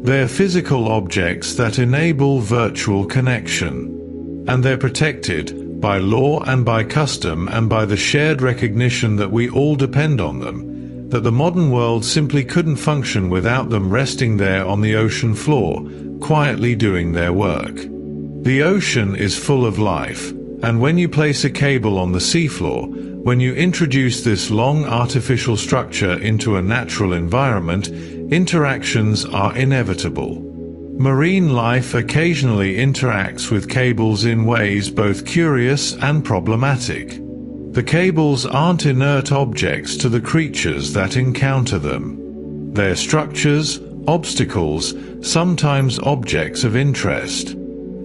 They're physical objects that enable virtual connection. And they're protected, by law and by custom and by the shared recognition that we all depend on them, that the modern world simply couldn't function without them resting there on the ocean floor, quietly doing their work. The ocean is full of life, and when you place a cable on the seafloor, when you introduce this long artificial structure into a natural environment, interactions are inevitable. Marine life occasionally interacts with cables in ways both curious and problematic. The cables aren't inert objects to the creatures that encounter them. They're structures, obstacles, sometimes objects of interest.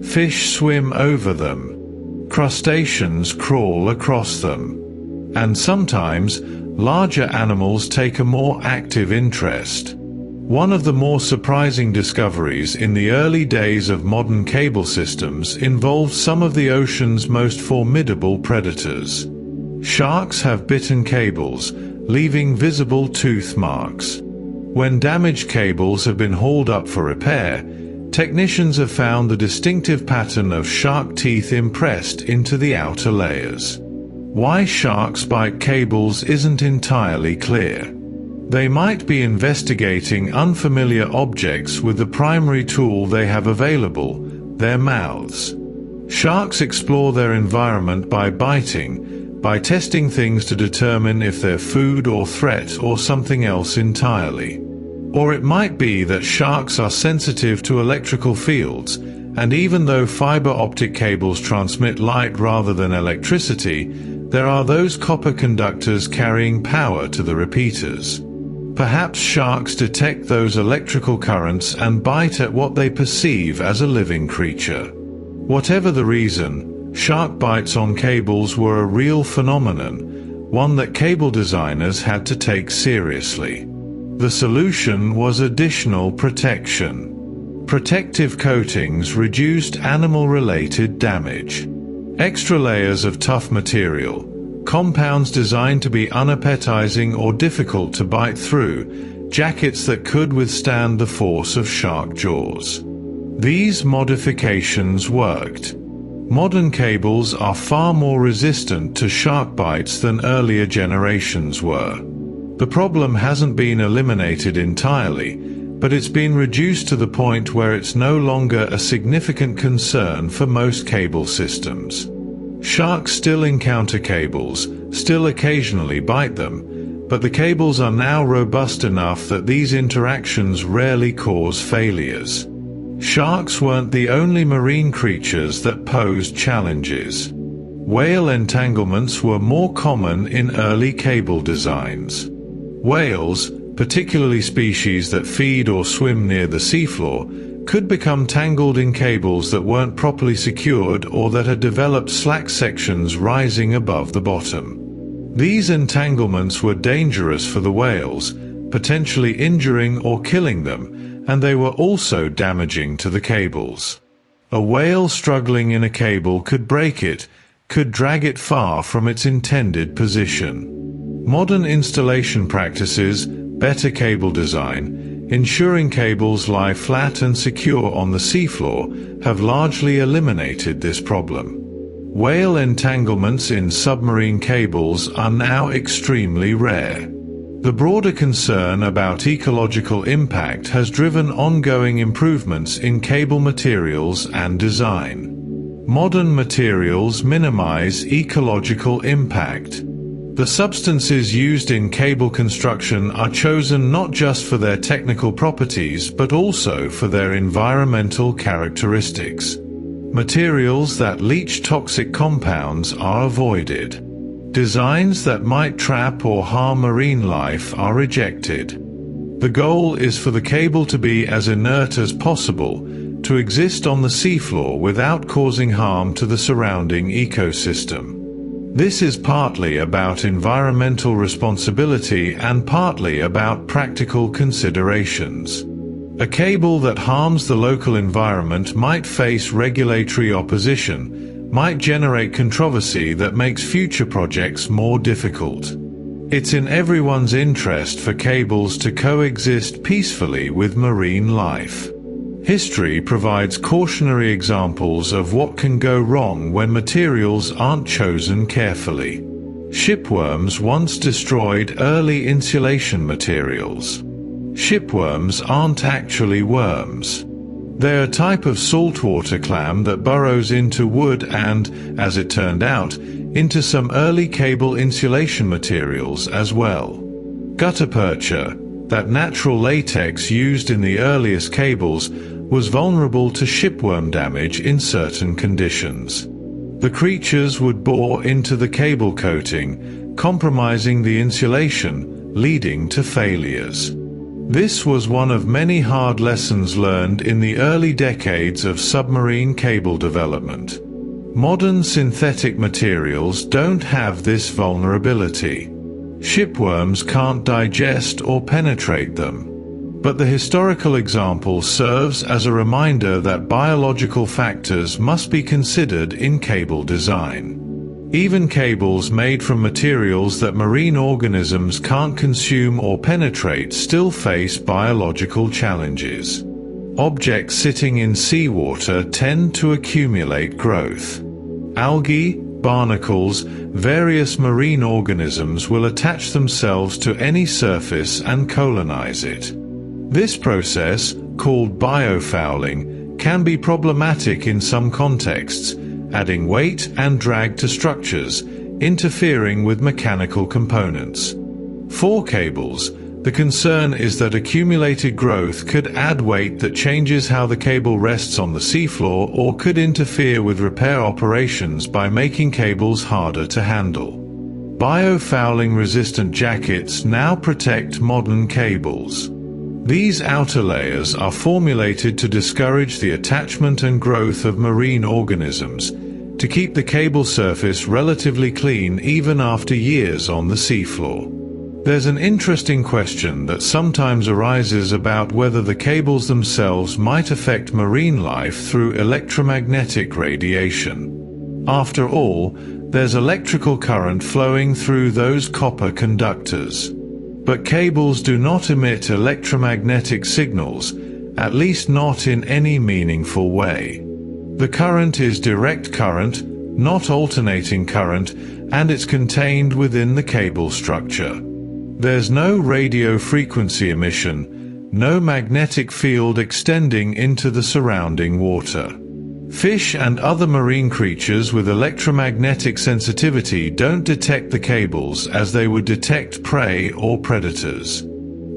Fish swim over them. Crustaceans crawl across them. And sometimes, larger animals take a more active interest. One of the more surprising discoveries in the early days of modern cable systems involved some of the ocean's most formidable predators. Sharks have bitten cables, leaving visible tooth marks. When damaged cables have been hauled up for repair, technicians have found the distinctive pattern of shark teeth impressed into the outer layers. Why sharks bite cables isn't entirely clear. They might be investigating unfamiliar objects with the primary tool they have available, their mouths. Sharks explore their environment by biting, by testing things to determine if they're food or threat or something else entirely. Or it might be that sharks are sensitive to electrical fields, and even though fiber-optic cables transmit light rather than electricity, there are those copper conductors carrying power to the repeaters. Perhaps sharks detect those electrical currents and bite at what they perceive as a living creature. Whatever the reason, shark bites on cables were a real phenomenon, one that cable designers had to take seriously. The solution was additional protection. Protective coatings reduced animal-related damage. Extra layers of tough material, compounds designed to be unappetizing or difficult to bite through, jackets that could withstand the force of shark jaws. These modifications worked. Modern cables are far more resistant to shark bites than earlier generations were. The problem hasn't been eliminated entirely, but it's been reduced to the point where it's no longer a significant concern for most cable systems. Sharks still encounter cables, still occasionally bite them, but the cables are now robust enough that these interactions rarely cause failures. Sharks weren't the only marine creatures that posed challenges. Whale entanglements were more common in early cable designs. Whales, particularly species that feed or swim near the seafloor, could become tangled in cables that weren't properly secured or that had developed slack sections rising above the bottom. These entanglements were dangerous for the whales, potentially injuring or killing them, and they were also damaging to the cables. A whale struggling in a cable could break it, could drag it far from its intended position. Modern installation practices, better cable design, ensuring cables lie flat and secure on the seafloor, have largely eliminated this problem. Whale entanglements in submarine cables are now extremely rare. The broader concern about ecological impact has driven ongoing improvements in cable materials and design. Modern materials minimize ecological impact. The substances used in cable construction are chosen not just for their technical properties but also for their environmental characteristics. Materials that leach toxic compounds are avoided. Designs that might trap or harm marine life are rejected. The goal is for the cable to be as inert as possible, to exist on the seafloor without causing harm to the surrounding ecosystem. This is partly about environmental responsibility and partly about practical considerations. A cable that harms the local environment might face regulatory opposition, might generate controversy that makes future projects more difficult. It's in everyone's interest for cables to coexist peacefully with marine life. History provides cautionary examples of what can go wrong when materials aren't chosen carefully. Shipworms once destroyed early insulation materials. Shipworms aren't actually worms. They're a type of saltwater clam that burrows into wood and, as it turned out, into some early cable insulation materials as well. Gutta-percha, that natural latex used in the earliest cables, was vulnerable to shipworm damage in certain conditions. The creatures would bore into the cable coating, compromising the insulation, leading to failures. This was one of many hard lessons learned in the early decades of submarine cable development. Modern synthetic materials don't have this vulnerability. Shipworms can't digest or penetrate them. But the historical example serves as a reminder that biological factors must be considered in cable design. Even cables made from materials that marine organisms can't consume or penetrate still face biological challenges. Objects sitting in seawater tend to accumulate growth. Algae, barnacles, various marine organisms will attach themselves to any surface and colonize it. This process, called biofouling, can be problematic in some contexts, adding weight and drag to structures, interfering with mechanical components. For cables, the concern is that accumulated growth could add weight that changes how the cable rests on the seafloor or could interfere with repair operations by making cables harder to handle. Biofouling-resistant jackets now protect modern cables. These outer layers are formulated to discourage the attachment and growth of marine organisms, to keep the cable surface relatively clean even after years on the seafloor. There's an interesting question that sometimes arises about whether the cables themselves might affect marine life through electromagnetic radiation. After all, there's electrical current flowing through those copper conductors. But cables do not emit electromagnetic signals, at least not in any meaningful way. The current is direct current, not alternating current, and it's contained within the cable structure. There's no radio frequency emission, no magnetic field extending into the surrounding water. Fish and other marine creatures with electromagnetic sensitivity don't detect the cables as they would detect prey or predators.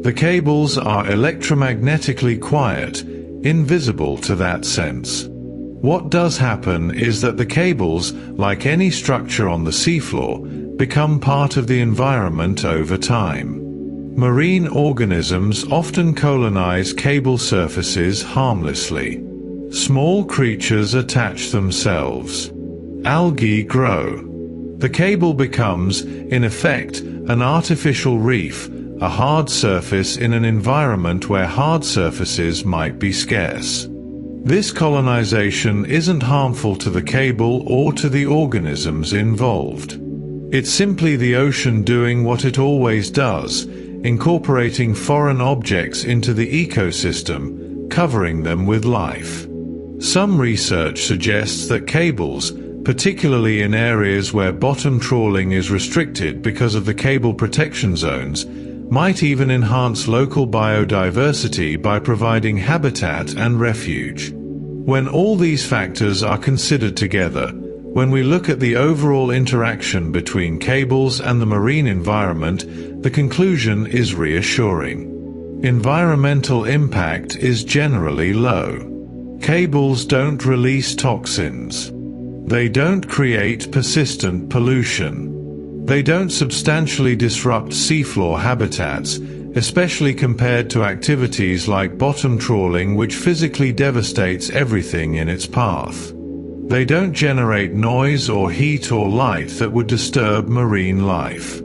The cables are electromagnetically quiet, invisible to that sense. What does happen is that the cables, like any structure on the seafloor, become part of the environment over time. Marine organisms often colonize cable surfaces harmlessly. Small creatures attach themselves. Algae grow. The cable becomes, in effect, an artificial reef, a hard surface in an environment where hard surfaces might be scarce. This colonization isn't harmful to the cable or to the organisms involved. It's simply the ocean doing what it always does, incorporating foreign objects into the ecosystem, covering them with life. Some research suggests that cables, particularly in areas where bottom trawling is restricted because of the cable protection zones, might even enhance local biodiversity by providing habitat and refuge. When all these factors are considered together, When we look at the overall interaction between cables and the marine environment, the conclusion is reassuring. Environmental impact is generally low. Cables don't release toxins. They don't create persistent pollution. They don't substantially disrupt seafloor habitats, especially compared to activities like bottom trawling, which physically devastates everything in its path. They don't generate noise or heat or light that would disturb marine life.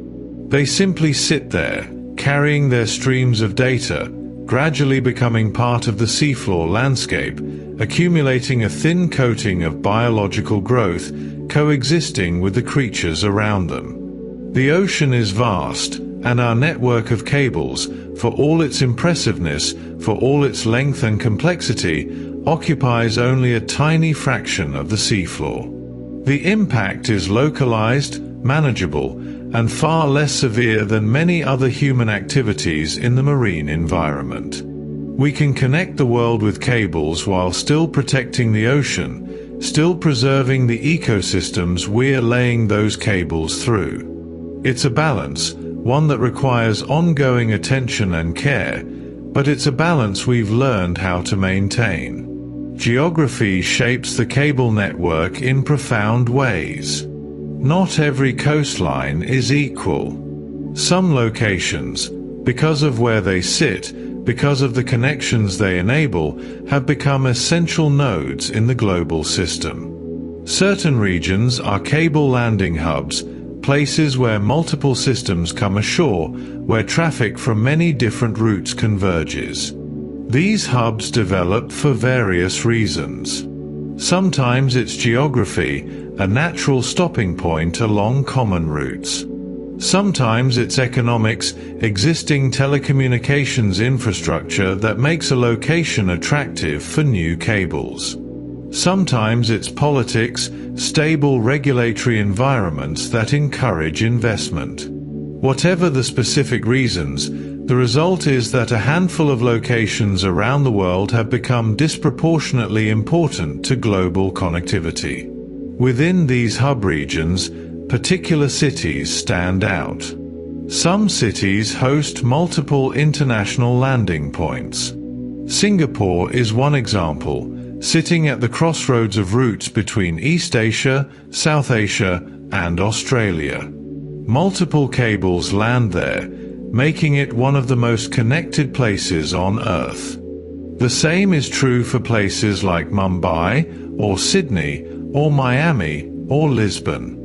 They simply sit there, carrying their streams of data, gradually becoming part of the seafloor landscape, accumulating a thin coating of biological growth, coexisting with the creatures around them. The ocean is vast, and our network of cables, for all its impressiveness, for all its length and complexity, occupies only a tiny fraction of the seafloor. The impact is localized, manageable, and far less severe than many other human activities in the marine environment. We can connect the world with cables while still protecting the ocean, still preserving the ecosystems we're laying those cables through. It's a balance, one that requires ongoing attention and care, but it's a balance we've learned how to maintain. Geography shapes the cable network in profound ways. Not every coastline is equal. Some locations, because of where they sit, because of the connections they enable, have become essential nodes in the global system. Certain regions are cable landing hubs, places where multiple systems come ashore, where traffic from many different routes converges. These hubs develop for various reasons. Sometimes it's geography, a natural stopping point along common routes. Sometimes it's economics, existing telecommunications infrastructure that makes a location attractive for new cables. Sometimes it's politics, stable regulatory environments that encourage investment. Whatever the specific reasons, the result is that a handful of locations around the world have become disproportionately important to global connectivity. Within these hub regions, particular cities stand out. Some cities host multiple international landing points. Singapore is one example, sitting at the crossroads of routes between East Asia, South Asia, and Australia. Multiple cables land there, making it one of the most connected places on Earth. The same is true for places like Mumbai, or Sydney, or Miami, or Lisbon.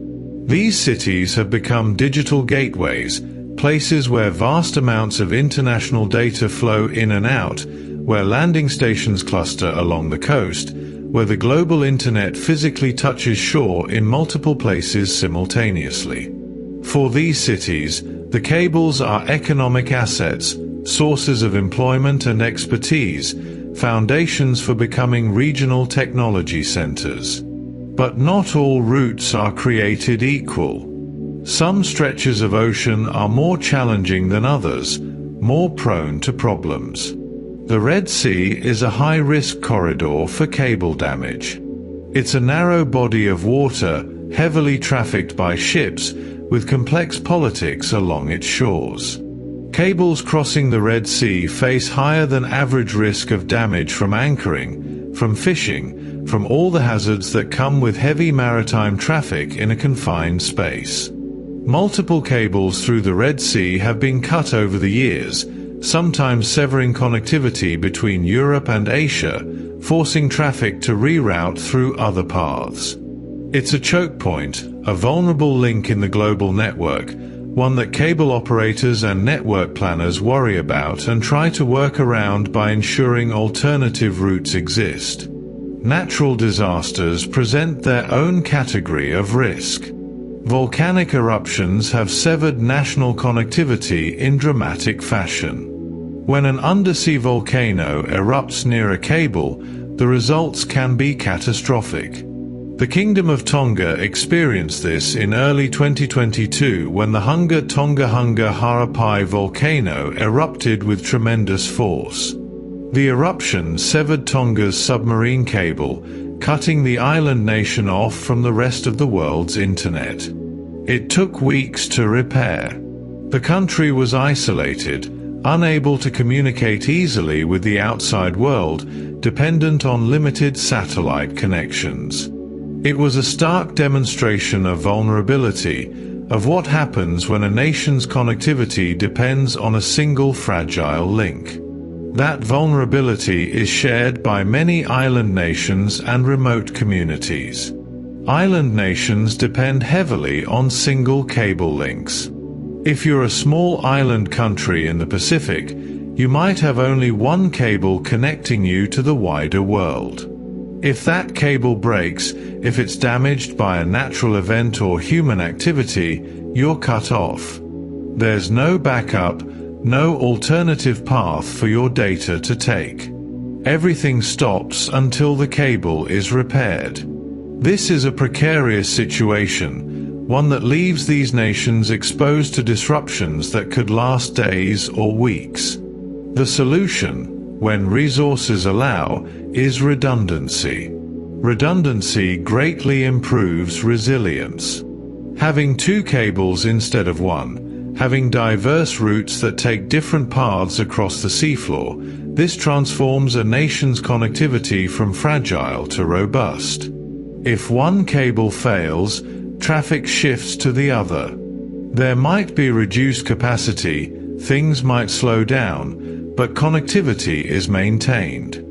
These cities have become digital gateways, places where vast amounts of international data flow in and out, where landing stations cluster along the coast, where the global internet physically touches shore in multiple places simultaneously. For these cities, the cables are economic assets, sources of employment and expertise, foundations for becoming regional technology centers. But not all routes are created equal. Some stretches of ocean are more challenging than others, more prone to problems. The Red Sea is a high-risk corridor for cable damage. It's a narrow body of water, heavily trafficked by ships, with complex politics along its shores. Cables crossing the Red Sea face higher than average risk of damage from anchoring, from fishing, from all the hazards that come with heavy maritime traffic in a confined space. Multiple cables through the Red Sea have been cut over the years, sometimes severing connectivity between Europe and Asia, forcing traffic to reroute through other paths. It's a choke point, a vulnerable link in the global network, one that cable operators and network planners worry about and try to work around by ensuring alternative routes exist. Natural disasters present their own category of risk. Volcanic eruptions have severed national connectivity in dramatic fashion. When an undersea volcano erupts near a cable, the results can be catastrophic. The Kingdom of Tonga experienced this in early 2022 when the Tonga Harapai volcano erupted with tremendous force. The eruption severed Tonga's submarine cable, cutting the island nation off from the rest of the world's internet. It took weeks to repair. The country was isolated, unable to communicate easily with the outside world, dependent on limited satellite connections. It was a stark demonstration of vulnerability, of what happens when a nation's connectivity depends on a single fragile link. That vulnerability is shared by many island nations and remote communities. Island nations depend heavily on single cable links. If you're a small island country in the Pacific, you might have only one cable connecting you to the wider world. If that cable breaks, if it's damaged by a natural event or human activity, you're cut off. There's no backup, no alternative path for your data to take. Everything stops until the cable is repaired. This is a precarious situation, one that leaves these nations exposed to disruptions that could last days or weeks. The solution, when resources allow, is redundancy. Redundancy greatly improves resilience. Having two cables instead of one, having diverse routes that take different paths across the seafloor, this transforms a nation's connectivity from fragile to robust. If one cable fails, traffic shifts to the other. There might be reduced capacity, things might slow down, but connectivity is maintained.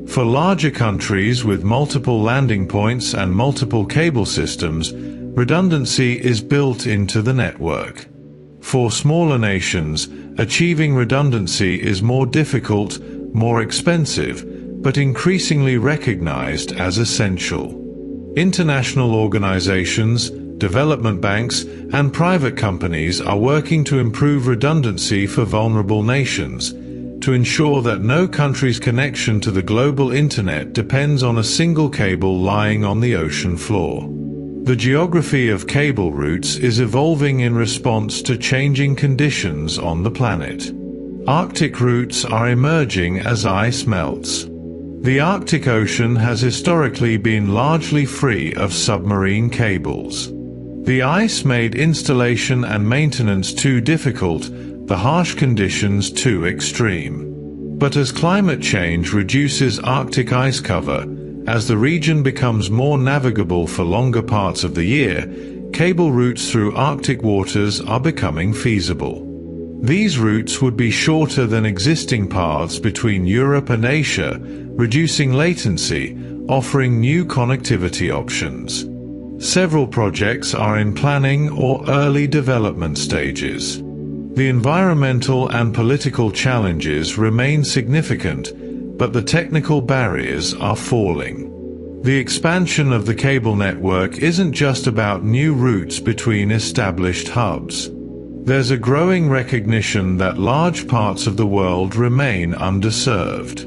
For larger countries with multiple landing points and multiple cable systems, redundancy is built into the network. For smaller nations, achieving redundancy is more difficult, more expensive, but increasingly recognized as essential. International organizations, development banks, and private companies are working to improve redundancy for vulnerable nations, to ensure that no country's connection to the global internet depends on a single cable lying on the ocean floor. The geography of cable routes is evolving in response to changing conditions on the planet. Arctic routes are emerging as ice melts. The Arctic Ocean has historically been largely free of submarine cables. The ice made installation and maintenance too difficult, the harsh conditions too extreme. But as climate change reduces Arctic ice cover, as the region becomes more navigable for longer parts of the year, cable routes through Arctic waters are becoming feasible. These routes would be shorter than existing paths between Europe and Asia, reducing latency, offering new connectivity options. Several projects are in planning or early development stages. The environmental and political challenges remain significant, but the technical barriers are falling. The expansion of the cable network isn't just about new routes between established hubs. There's a growing recognition that large parts of the world remain underserved.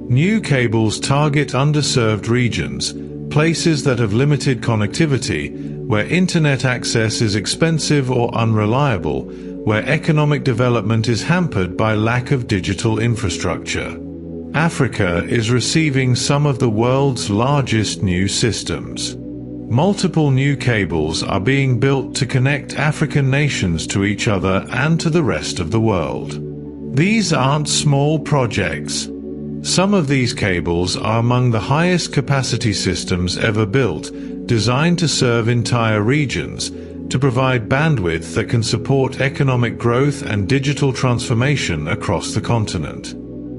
New cables target underserved regions, places that have limited connectivity, where internet access is expensive or unreliable, where economic development is hampered by lack of digital infrastructure. Africa is receiving some of the world's largest new systems. Multiple new cables are being built to connect African nations to each other and to the rest of the world. These aren't small projects. Some of these cables are among the highest capacity systems ever built, designed to serve entire regions, to provide bandwidth that can support economic growth and digital transformation across the continent.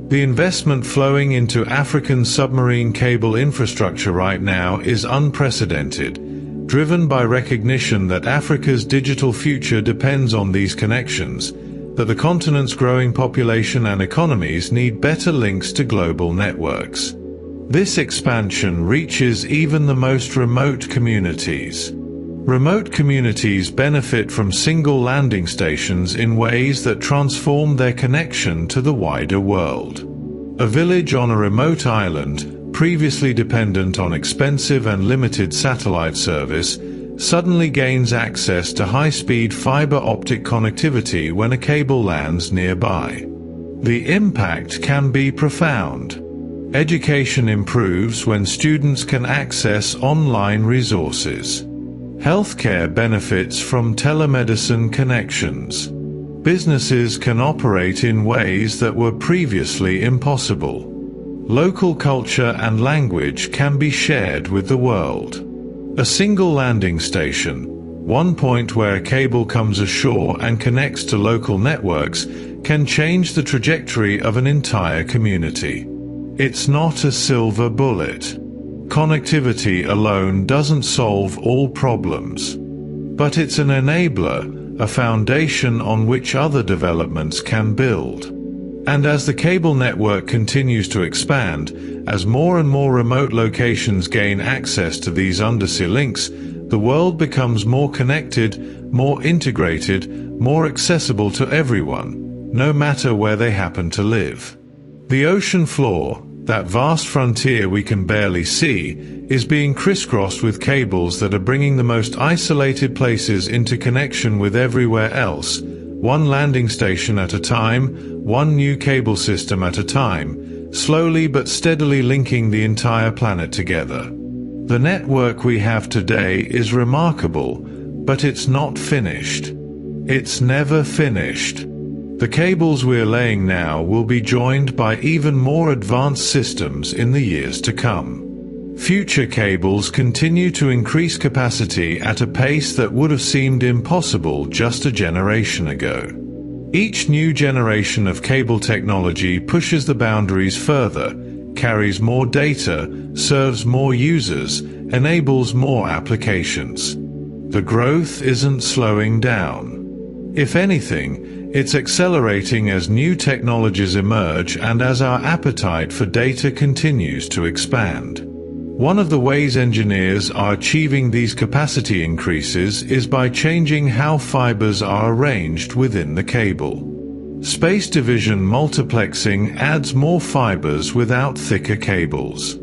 The investment flowing into African submarine cable infrastructure right now is unprecedented, driven by recognition that Africa's digital future depends on these connections, that the continent's growing population and economies need better links to global networks. This expansion reaches even the most remote communities. Remote communities benefit from single landing stations in ways that transform their connection to the wider world. A village on a remote island, previously dependent on expensive and limited satellite service, suddenly gains access to high-speed fiber-optic connectivity when a cable lands nearby. The impact can be profound. Education improves when students can access online resources. Healthcare benefits from telemedicine connections. Businesses can operate in ways that were previously impossible. Local culture and language can be shared with the world. A single landing station, one point where a cable comes ashore and connects to local networks, can change the trajectory of an entire community. It's not a silver bullet. Connectivity alone doesn't solve all problems. But it's an enabler, a foundation on which other developments can build. And as the cable network continues to expand, as more and more remote locations gain access to these undersea links, the world becomes more connected, more integrated, more accessible to everyone, no matter where they happen to live. The ocean floor, that vast frontier we can barely see, is being crisscrossed with cables that are bringing the most isolated places into connection with everywhere else, one landing station at a time, one new cable system at a time, slowly but steadily linking the entire planet together. The network we have today is remarkable, but it's not finished. It's never finished. The cables we're laying now will be joined by even more advanced systems in the years to come. Future cables continue to increase capacity at a pace that would have seemed impossible just a generation ago. Each new generation of cable technology pushes the boundaries further, carries more data, serves more users, enables more applications. The growth isn't slowing down. If anything, it's accelerating as new technologies emerge and as our appetite for data continues to expand. One of the ways engineers are achieving these capacity increases is by changing how fibers are arranged within the cable. Space division multiplexing adds more fibers without thicker cables.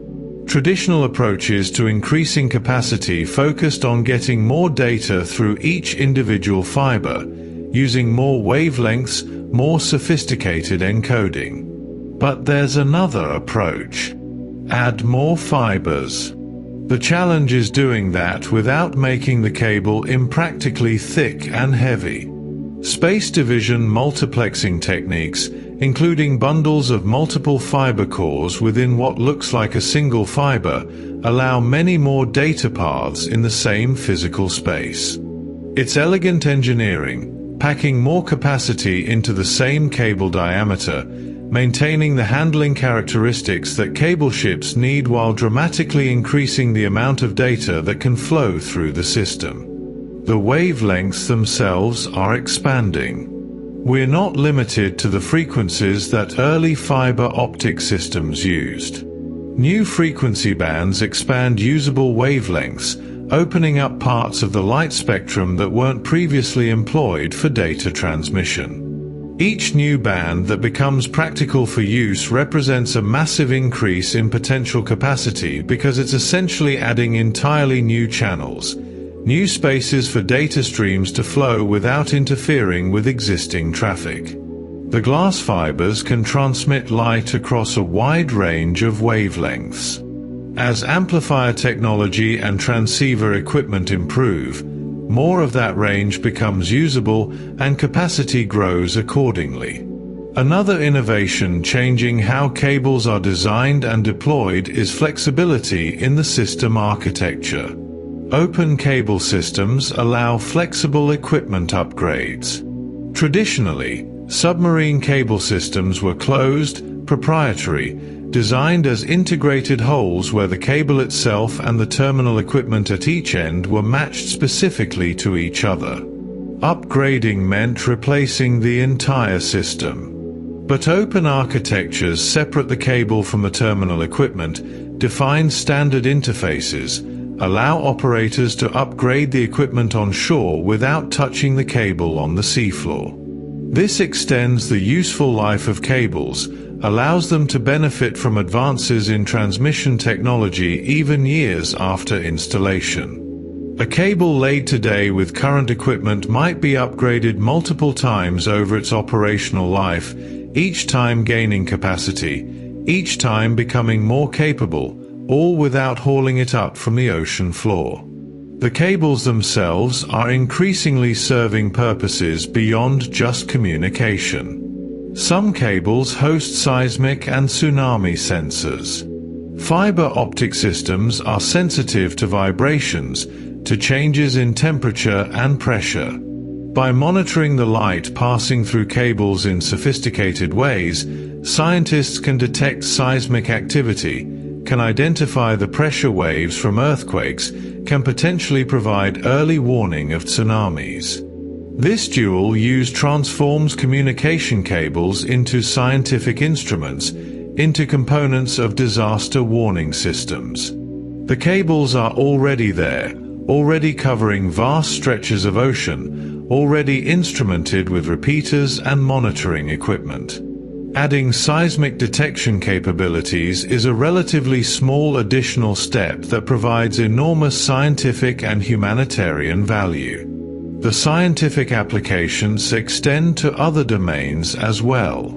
Traditional approaches to increasing capacity focused on getting more data through each individual fiber, using more wavelengths, more sophisticated encoding. But there's another approach. Add more fibers. The challenge is doing that without making the cable impractically thick and heavy. Space division multiplexing techniques, including bundles of multiple fiber cores within what looks like a single fiber, allow many more data paths in the same physical space. It's elegant engineering, packing more capacity into the same cable diameter, maintaining the handling characteristics that cable ships need while dramatically increasing the amount of data that can flow through the system. The wavelengths themselves are expanding. We're not limited to the frequencies that early fiber-optic systems used. New frequency bands expand usable wavelengths, opening up parts of the light spectrum that weren't previously employed for data transmission. Each new band that becomes practical for use represents a massive increase in potential capacity because it's essentially adding entirely new channels, new spaces for data streams to flow without interfering with existing traffic. The glass fibers can transmit light across a wide range of wavelengths. As amplifier technology and transceiver equipment improve, more of that range becomes usable and capacity grows accordingly. Another innovation changing how cables are designed and deployed is flexibility in the system architecture. Open cable systems allow flexible equipment upgrades. Traditionally, submarine cable systems were closed, proprietary, designed as integrated holes where the cable itself and the terminal equipment at each end were matched specifically to each other. Upgrading meant replacing the entire system. But open architectures separate the cable from the terminal equipment, define standard interfaces, allow operators to upgrade the equipment on shore without touching the cable on the seafloor. This extends the useful life of cables, allows them to benefit from advances in transmission technology even years after installation. A cable laid today with current equipment might be upgraded multiple times over its operational life, each time gaining capacity, each time becoming more capable, all without hauling it up from the ocean floor. The cables themselves are increasingly serving purposes beyond just communication. Some cables host seismic and tsunami sensors. Fiber-optic systems are sensitive to vibrations, to changes in temperature and pressure. By monitoring the light passing through cables in sophisticated ways, scientists can detect seismic activity, can identify the pressure waves from earthquakes, can potentially provide early warning of tsunamis. This dual use transforms communication cables into scientific instruments, into components of disaster warning systems. The cables are already there, already covering vast stretches of ocean, already instrumented with repeaters and monitoring equipment. Adding seismic detection capabilities is a relatively small additional step that provides enormous scientific and humanitarian value. The scientific applications extend to other domains as well.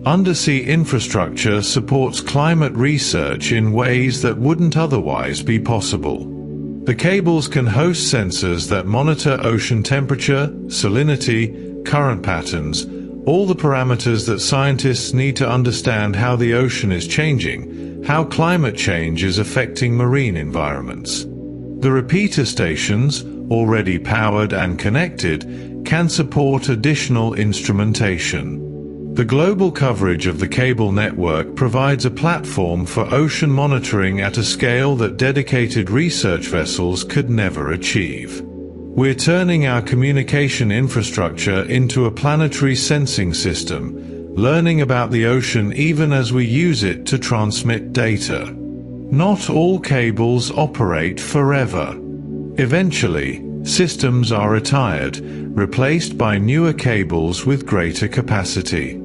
Undersea infrastructure supports climate research in ways that wouldn't otherwise be possible. The cables can host sensors that monitor ocean temperature, salinity, current patterns, all the parameters that scientists need to understand how the ocean is changing, how climate change is affecting marine environments. The repeater stations, already powered and connected, can support additional instrumentation. The global coverage of the cable network provides a platform for ocean monitoring at a scale that dedicated research vessels could never achieve. We're turning our communication infrastructure into a planetary sensing system, learning about the ocean even as we use it to transmit data. Not all cables operate forever. Eventually, systems are retired, replaced by newer cables with greater capacity.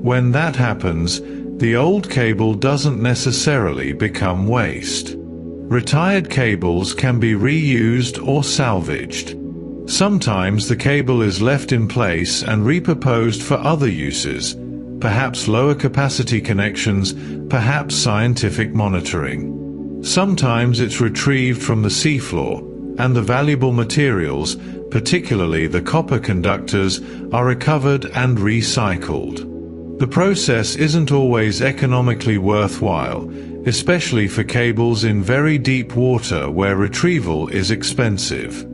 When that happens, the old cable doesn't necessarily become waste. Retired cables can be reused or salvaged. Sometimes the cable is left in place and repurposed for other uses, perhaps lower capacity connections, perhaps scientific monitoring. Sometimes it's retrieved from the seafloor, and the valuable materials, particularly the copper conductors, are recovered and recycled. The process isn't always economically worthwhile, especially for cables in very deep water where retrieval is expensive.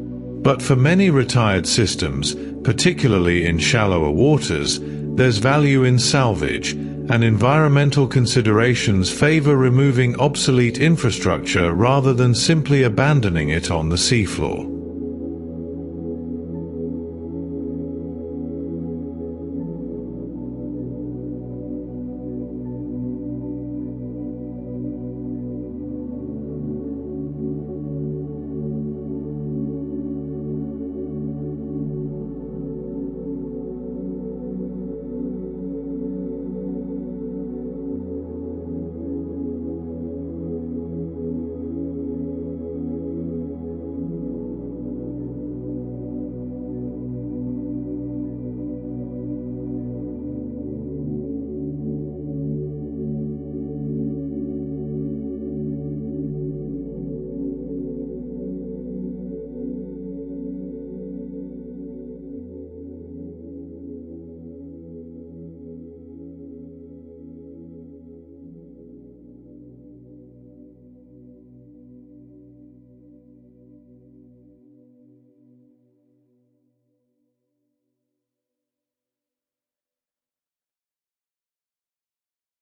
But for many retired systems, particularly in shallower waters, there's value in salvage, and environmental considerations favor removing obsolete infrastructure rather than simply abandoning it on the seafloor.